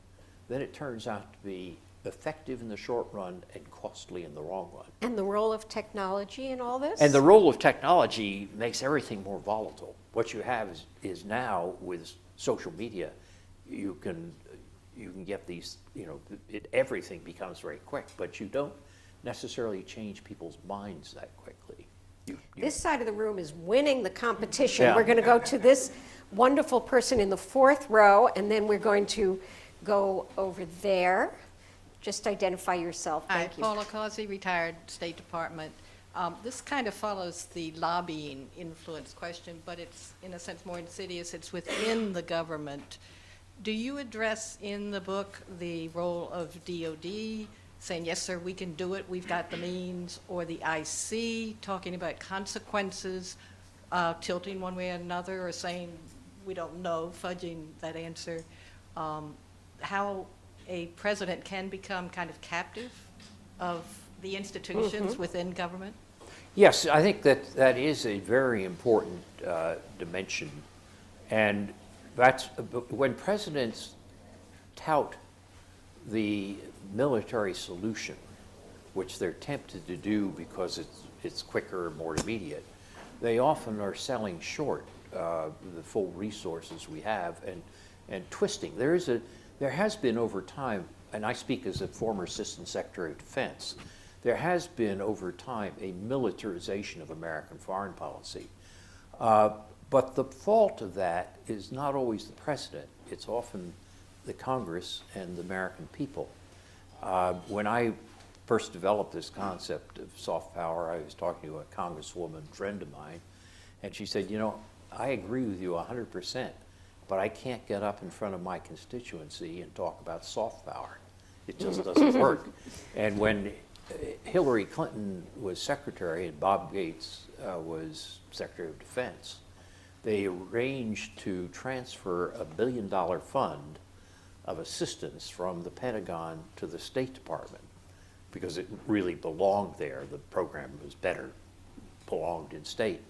then it turns out to be effective in the short run and costly in the long run. And the role of technology in all this? And the role of technology makes everything more volatile. What you have is now with social media, you can get these, everything becomes very quick, but you don't necessarily change people's minds that quickly. This side of the room is winning the competition. Yeah. We're going to go to this wonderful person in the fourth row, and then we're going to go over there. Just identify yourself. Thank you. Hi, Paula Causey, retired State Department. This kind of follows the lobbying influence question, but it's in a sense more insidious. It's within the government. Do you address in the book the role of DoD, saying, yes, sir, we can do it, we've got the means, or the IC, talking about consequences, tilting one way or another, or saying, we don't know, fudging that answer? How a president can become kind of captive of the institutions within government? Yes, I think that is a very important dimension. And that's when presidents tout the military solution, which they're tempted to do because it's quicker, more immediate, they often are selling short the full resources we have and twisting. There has been over time, and I speak as a former Assistant Secretary of Defense, there has been over time a militarization of American foreign policy. But the fault of that is not always the president. It's often the Congress and the American people. When I first developed this concept of soft power, I was talking to a congresswoman friend of mine, and she said, you know, I agree with you 100%, but I can't get up in front of my constituency and talk about soft power. It just doesn't work. And when Hillary Clinton was secretary and Bob Gates was Secretary of Defense, they arranged to transfer $1 billion fund of assistance from the Pentagon to the State Department because it really belonged there. The program was better, belonged in state.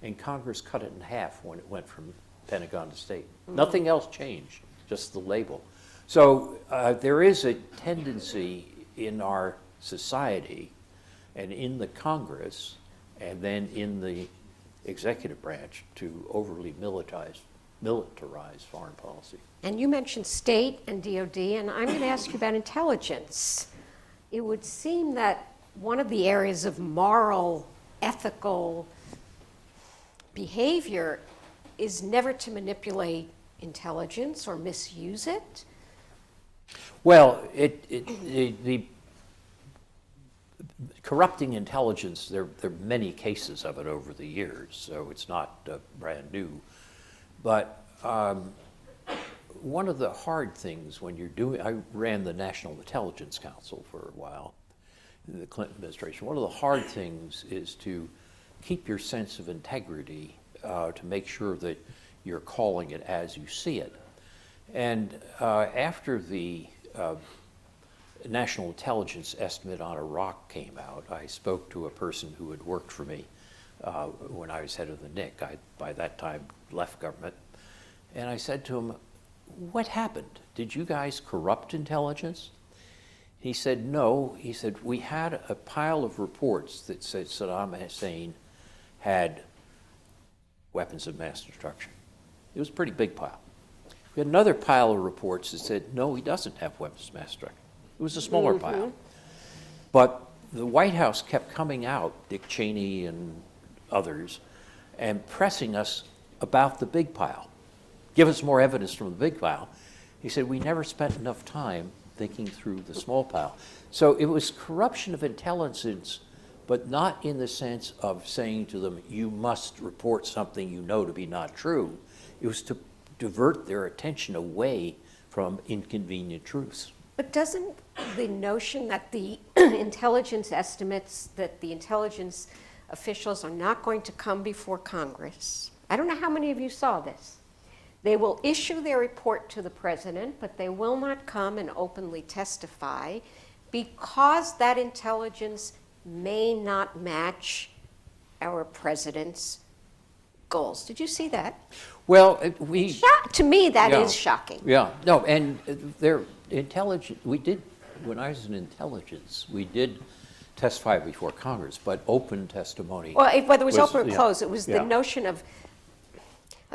And Congress cut it in half when it went from Pentagon to state. Nothing else changed, just the label. So there is a tendency in our society and in the Congress and then in the executive branch to overly militarize foreign policy. And you mentioned state and DoD, and I'm going to ask you about intelligence. It would seem that one of the areas of moral, ethical behavior is never to manipulate intelligence or misuse it. Well, the corrupting intelligence, there are many cases of it over the years, so it's not brand new. But one of the hard things when you're doing, I ran the National Intelligence Council for a while in the Clinton administration. One of the hard things is to keep your sense of integrity to make sure that you're calling it as you see it. And after the National Intelligence Estimate on Iraq came out, I spoke to a person who had worked for me when I was head of the NIC. I, by that time, left government. And I said to him, what happened? Did you guys corrupt intelligence? He said, no. He said, we had a pile of reports that said Saddam Hussein had weapons of mass destruction. It was a pretty big pile. We had another pile of reports that said, no, he doesn't have weapons of mass destruction. It was a smaller pile. But the White House kept coming out, Dick Cheney and others, and pressing us about the big pile. Give us more evidence from the big pile. He said, we never spent enough time thinking through the small pile. So it was corruption of intelligence, but not in the sense of saying to them, you must report something you know to be not true. It was to divert their attention away from inconvenient truths. But doesn't the notion that the intelligence estimates, that the intelligence officials are not going to come before Congress, I don't know how many of you saw this. They will issue their report to the president, but they will not come and openly testify because that intelligence may not match our president's goals. Did you see that? Well, To me, that is shocking. Yeah, no, and they're intelligent. We did, when I was in intelligence, we did testify before Congress, but open testimony. Well, whether it was open or yeah, closed, it was the yeah. notion of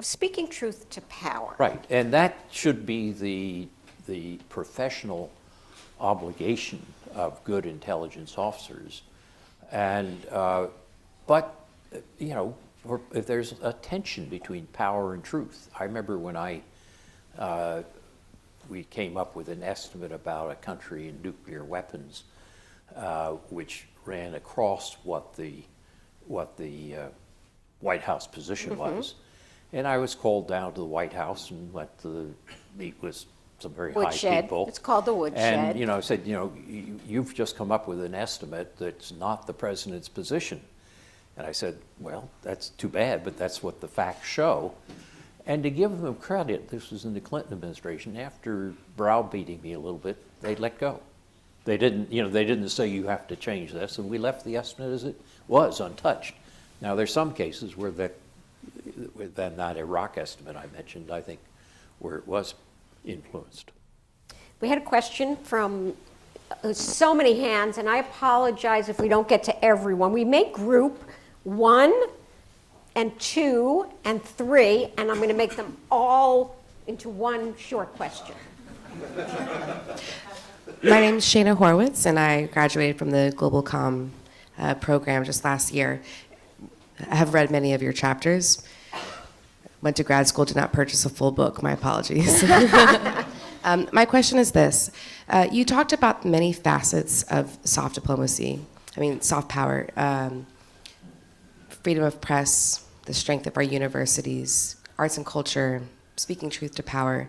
speaking truth to power. Right, and that should be the professional obligation of good intelligence officers. And, but, you know, if there's a tension between power and truth. I remember when we came up with an estimate about a country in nuclear weapons, which ran across what the White House position was. And I was called down to the White House and went to meet with some very high people. It's called the woodshed. And, you know, said, you know, you've just come up with an estimate that's not the president's position. And I said, well, that's too bad, but that's what the facts show. And to give them credit, this was in the Clinton administration, after browbeating me a little bit, they let go. They didn't say you have to change this, and we left the estimate as it was, untouched. Now, there's some cases where that Iraq estimate I mentioned, I think, where it was influenced. We had a question from so many hands, and I apologize if we don't get to everyone. We may group 1 and 2 and 3, and I'm going to make them all into one short question. My name is Shayna Horwitz, and I graduated from the Global Comm program just last year. I have read many of your chapters. Went to grad school, did not purchase a full book. My apologies. My question is this. You talked about many facets of soft diplomacy, soft power, freedom of press, the strength of our universities, arts and culture, speaking truth to power.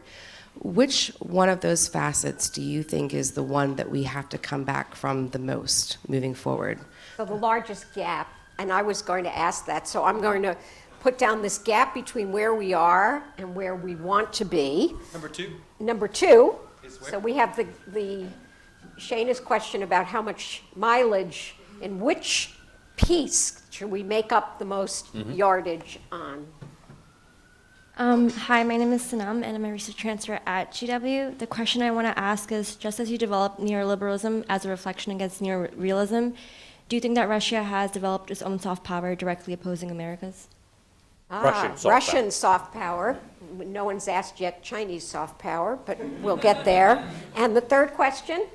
Which one of those facets do you think is the one that we have to come back from the most moving forward? So the largest gap, and I was going to ask that, so I'm going to put down this gap between where we are and where we want to be. Number two, so we have the Shayna's question about how much mileage, in which piece should we make up the most yardage on? Hi, my name is Sanam, and I'm a research transfer at GW. The question I want to ask is, just as you develop neoliberalism as a reflection against neorealism, do you think that Russia has developed its own soft power directly opposing America's? Russian soft power. No one's asked yet Chinese soft power, but we'll get there. And the third question,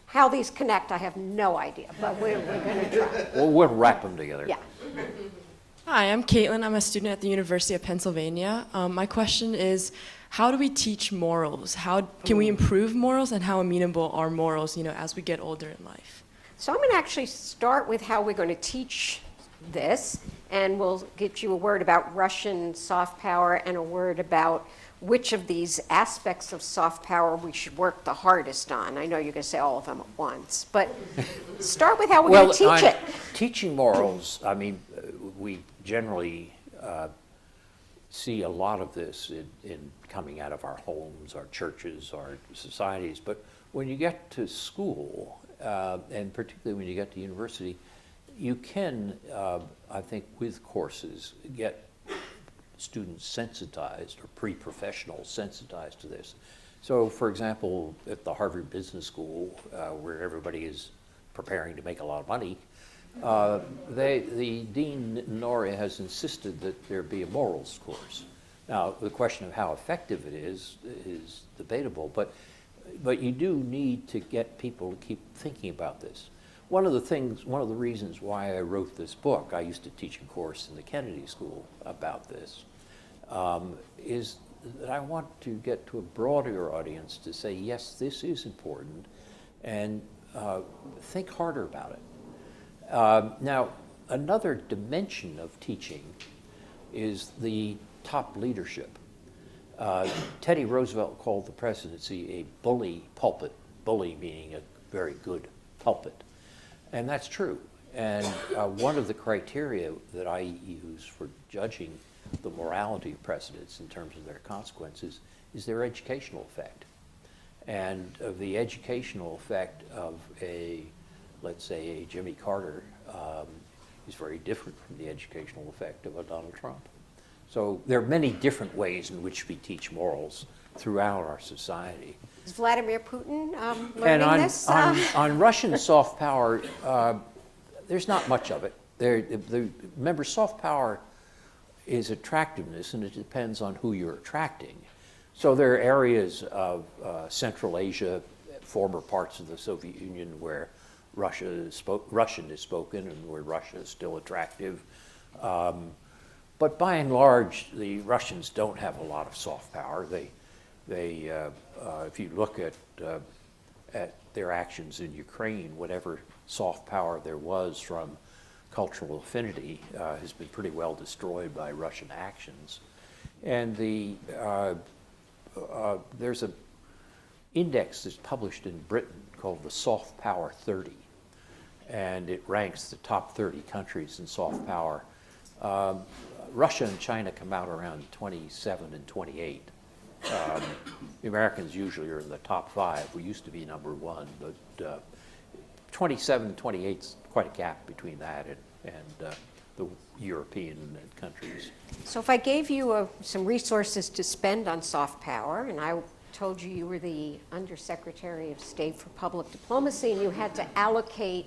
how these connect, I have no idea, but we're going to try. Well, we'll wrap them together. Yeah. Hi, I'm Caitlin. I'm a student at the University of Pennsylvania. My question is, how do we teach morals? How can we improve morals, and how amenable are morals, as we get older in life? So I'm going to actually start with how we're going to teach this, and we'll get you a word about Russian soft power and a word about which of these aspects of soft power we should work the hardest on. I know you're going to say all of them at once, but start with how we're going to teach it. Teaching morals, we generally see a lot of this in coming out of our homes, our churches, our societies. But when you get to school, and particularly when you get to university, you can, I think, with courses, get students sensitized or pre-professional sensitized to this. So, for example, at the Harvard Business School, where everybody is preparing to make a lot of money, the Dean Noria has insisted that there be a morals course. Now, the question of how effective it is debatable, but you do need to get people to keep thinking about this. One of the reasons why I wrote this book, I used to teach a course in the Kennedy School about this, is that I want to get to a broader audience to say, yes, this is important, and think harder about it. Now, another dimension of teaching is the top leadership. Teddy Roosevelt called the presidency a bully pulpit, bully meaning a very good pulpit. And that's true. And one of the criteria that I use for judging the morality of presidents in terms of their consequences is their educational effect. And the educational effect of let's say, a Jimmy Carter is very different from the educational effect of a Donald Trump. So there are many different ways in which we teach morals throughout our society. Is Vladimir Putin learning this? On Russian soft power, there's not much of it. Remember, soft power is attractiveness, and it depends on who you're attracting. So there are areas of Central Asia, former parts of the Soviet Union, where Russian is spoken and where Russia is still attractive. But by and large, the Russians don't have a lot of soft power. If you look at their actions in Ukraine, whatever soft power there was from cultural affinity has been pretty well destroyed by Russian actions. And there's an index that's published in Britain called the Soft Power 30, and it ranks the top 30 countries in soft power. Russia and China come out around 27 and 28. The Americans usually are in the top 5. We used to be number 1, but 27 and 28 is quite a gap between that and the European countries. So if I gave you some resources to spend on soft power, and I told you you were the Undersecretary of State for Public Diplomacy, and you had to allocate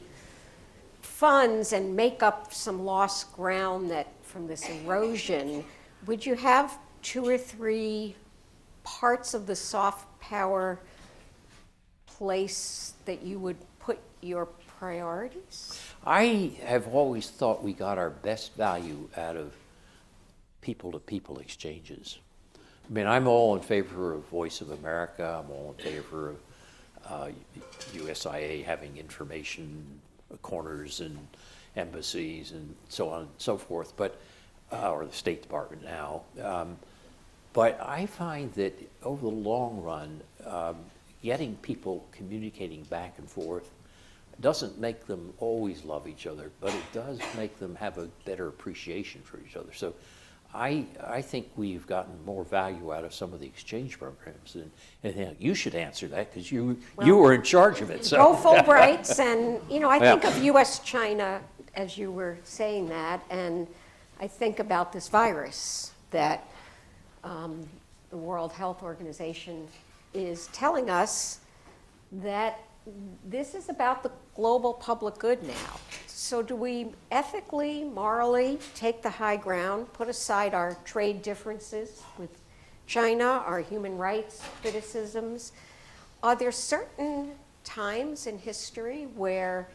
funds and make up some lost ground that from this erosion. Would you have 2 or 3 parts of the soft power place that you would put your priorities? I have always thought we got our best value out of people-to-people exchanges. I mean, I'm all in favor of Voice of America. I'm all in favor of USIA having information corners and embassies and so on and so forth, but or the State Department now. But I find that over the long run, getting people communicating back and forth doesn't make them always love each other, but it does make them have a better appreciation for each other. So I think we've gotten more value out of some of the exchange programs. And you should answer that because you were in charge of it. So. Go Fulbrights, and I think of U.S.-China as you were saying that, and I think about this virus that the World Health Organization is telling us that this is about the global public good now. So do we ethically, morally take the high ground, put aside our trade differences with China, our human rights criticisms? Are there certain times in history where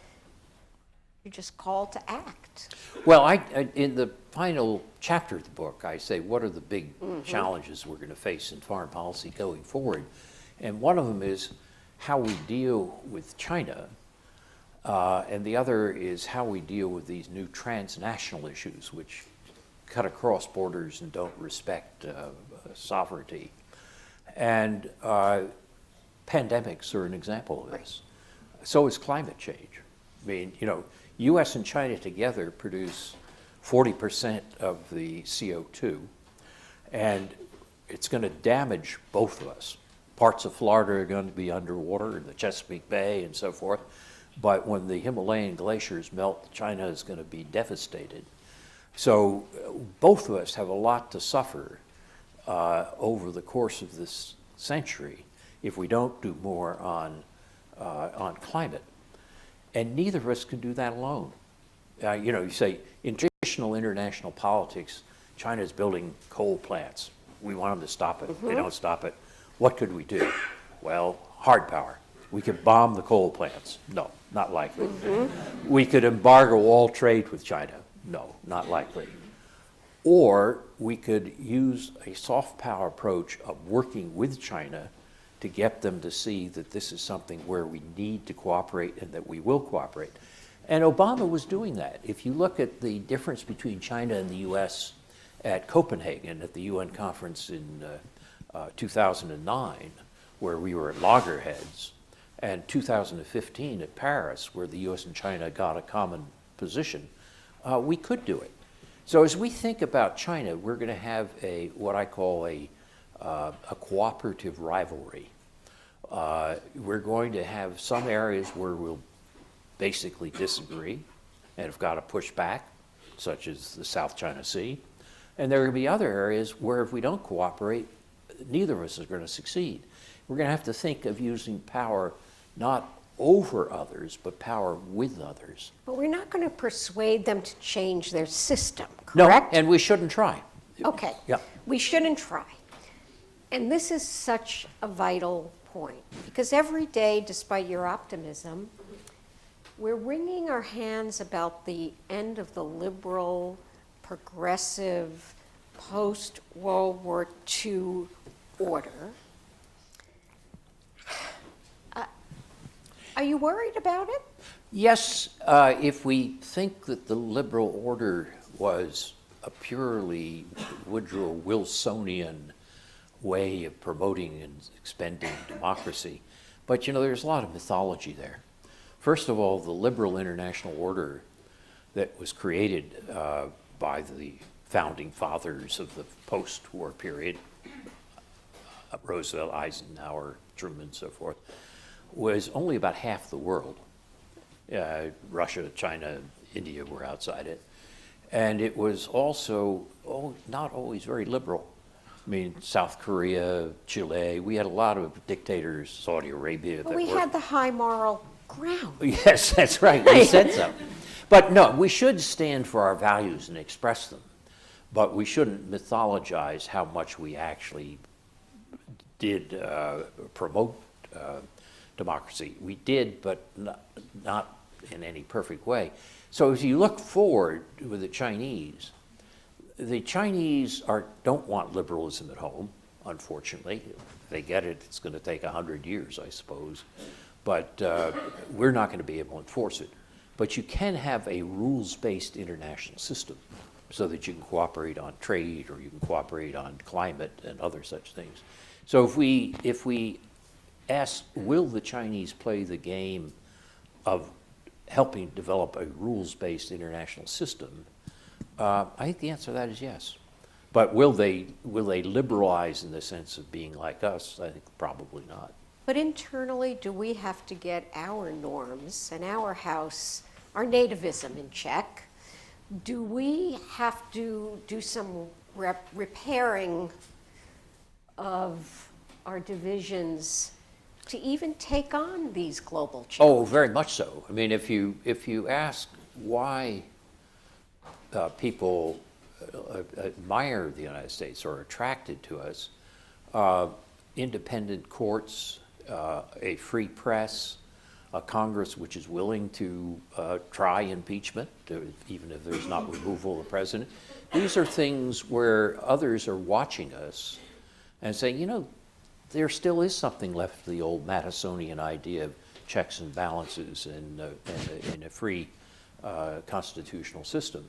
you're just called to act? Well, in the final chapter of the book, I say, what are the big challenges we're going to face in foreign policy going forward? And one of them is how we deal with China, and the other is how we deal with these new transnational issues, which cut across borders and don't respect sovereignty. And pandemics are an example of this. So is climate change. I mean, U.S. and China together produce 40% of the CO2, and it's going to damage both of us. Parts of Florida are going to be underwater, in the Chesapeake Bay and so forth. But when the Himalayan glaciers melt, China is going to be devastated. So both of us have a lot to suffer over the course of this century if we don't do more on climate. And neither of us can do that alone. You say, in traditional international politics, China is building coal plants. We want them to stop it. They don't stop it. What could we do? Well, hard power. We could bomb the coal plants. No, not likely. We could embargo all trade with China. No, not likely. Or we could use a soft power approach of working with China to get them to see that this is something where we need to cooperate and that we will cooperate. And Obama was doing that. If you look at the difference between China and the U.S. at Copenhagen at the UN conference in 2009, where we were at loggerheads, and 2015 at Paris, where the U.S. and China got a common position, we could do it. So as we think about China, we're going to have what I call a cooperative rivalry. We're going to have some areas where we'll basically disagree and have got to push back, such as the South China Sea. And there are going to be other areas where if we don't cooperate, neither of us is going to succeed. We're going to have to think of using power not over others, but power with others. But we're not going to persuade them to change their system, correct? No, and we shouldn't try. Okay. Yeah. We shouldn't try. And this is such a vital point, because every day, despite your optimism, we're wringing our hands about the end of the liberal, progressive, post-World War II order. Are you worried about it? Yes, if we think that the liberal order was a purely Woodrow Wilsonian way of promoting and expanding democracy. But there's a lot of mythology there. First of all, the liberal international order that was created by the founding fathers of the post-war period, Roosevelt, Eisenhower, Truman, and so forth, was only about half the world. Russia, China, India were outside it. And it was also not always very liberal. I mean, South Korea, Chile, we had a lot of dictators, Saudi Arabia. But that we were- had the high moral ground. Yes, that's right, we said so. But no, we should stand for our values and express them. But we shouldn't mythologize how much we actually did promote democracy. We did, but not in any perfect way. So if you look forward with the Chinese don't want liberalism at home, unfortunately. If they get it, it's going to take 100 years, I suppose. But we're not going to be able to enforce it. But you can have a rules-based international system so that you can cooperate on trade or you can cooperate on climate and other such things. So if we ask, will the Chinese play the game of helping develop a rules-based international system, I think the answer to that is yes. But will they liberalize in the sense of being like us? I think probably not. But internally, do we have to get our norms and our house, our nativism in check? Do we have to do some repairing of our divisions to even take on these global challenges? Oh, very much so. I mean, if you ask why people admire the United States or are attracted to us, independent courts, a free press, a Congress which is willing to try impeachment, even if there's not removal of the president. These are things where others are watching us and saying, you know, there still is something left of the old Madisonian idea of checks and balances and in a free constitutional system.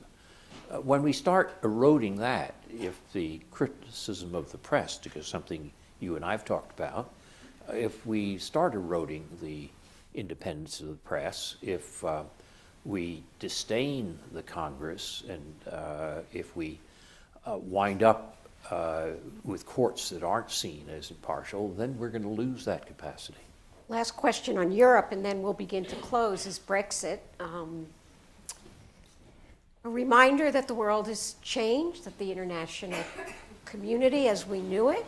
When we start eroding that, if the criticism of the press, because something you and I've talked about, if we start eroding the independence of the press, if we disdain the Congress, and if we wind up with courts that aren't seen as impartial, then we're going to lose that capacity. Last question on Europe, and then we'll begin to close, is Brexit. A reminder that the world has changed, that the international community as we knew it,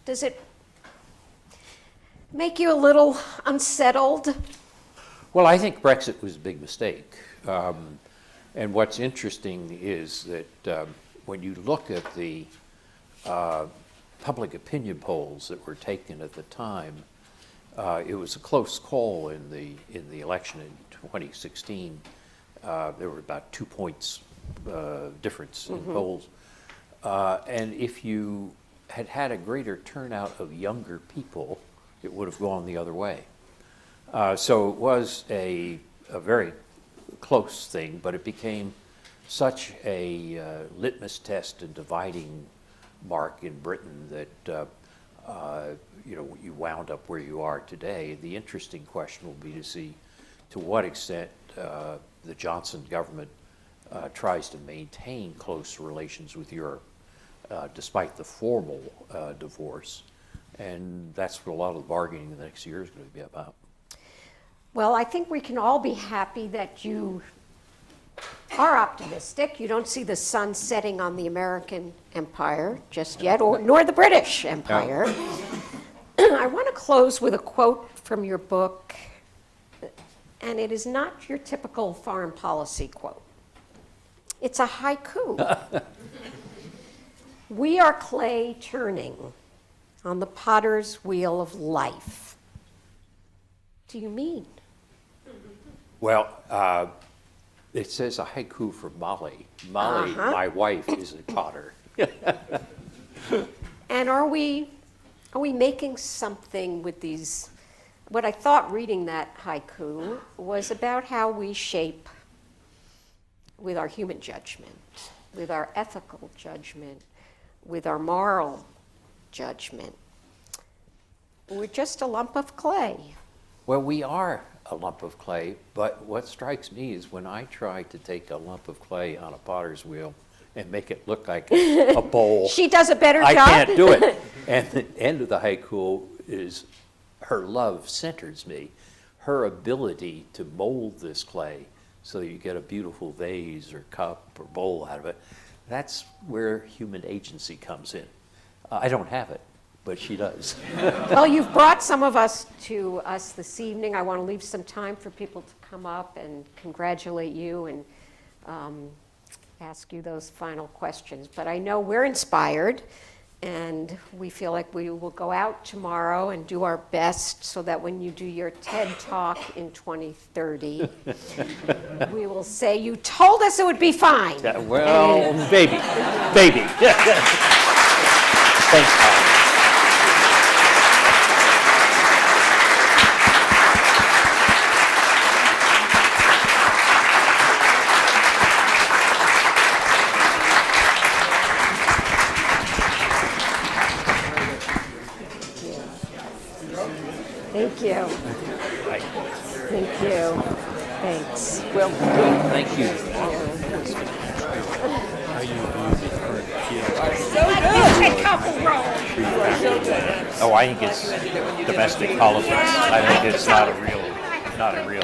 does it make you a little unsettled? Well, I think Brexit was a big mistake. And what's interesting is that when you look at the public opinion polls that were taken at the time, it was a close call in the election in 2016. There were about 2 points difference in polls. And if you had had a greater turnout of younger people, it would have gone the other way. So it was a very close thing, but it became such a litmus test and dividing mark in Britain that you wound up where you are today. The interesting question will be to see to what extent the Johnson government tries to maintain close relations with Europe despite the formal divorce. And that's what a lot of the bargaining in the next year is going to be about. Well, I think we can all be happy that you are optimistic. You don't see the sun setting on the American empire just yet, nor the British Empire. I want to close with a quote from your book, and it is not your typical foreign policy quote. It's a haiku. We are clay turning on the potter's wheel of life. What do you mean? Well, it says a haiku from Molly. Molly, my wife, is a potter. And are we making something with these? What I thought reading that haiku was about how we shape with our human judgment, with our ethical judgment, with our moral judgment. We're just a lump of clay. Well, we are a lump of clay, but what strikes me is when I try to take a lump of clay on a potter's wheel and make it look like a bowl. She does a better I job. can't do it. And the end of the haiku is her love centers me. Her ability to mold this clay so you get a beautiful vase or cup or bowl out of it, That's where human agency comes in. I don't have it, but she does. Well, you've brought some of us to us this evening. I want to leave some time for people to come up and congratulate you and ask you those final questions. But I know we're inspired, and we feel like we will go out tomorrow and do our best so that when you do your TED Talk in 2030, we will say, you told us it would be fine. Well, maybe. Thanks, Tom. Thank you. Thank you. Thanks. Well, thank you. Oh, I think it's domestic politics. I think it's not a real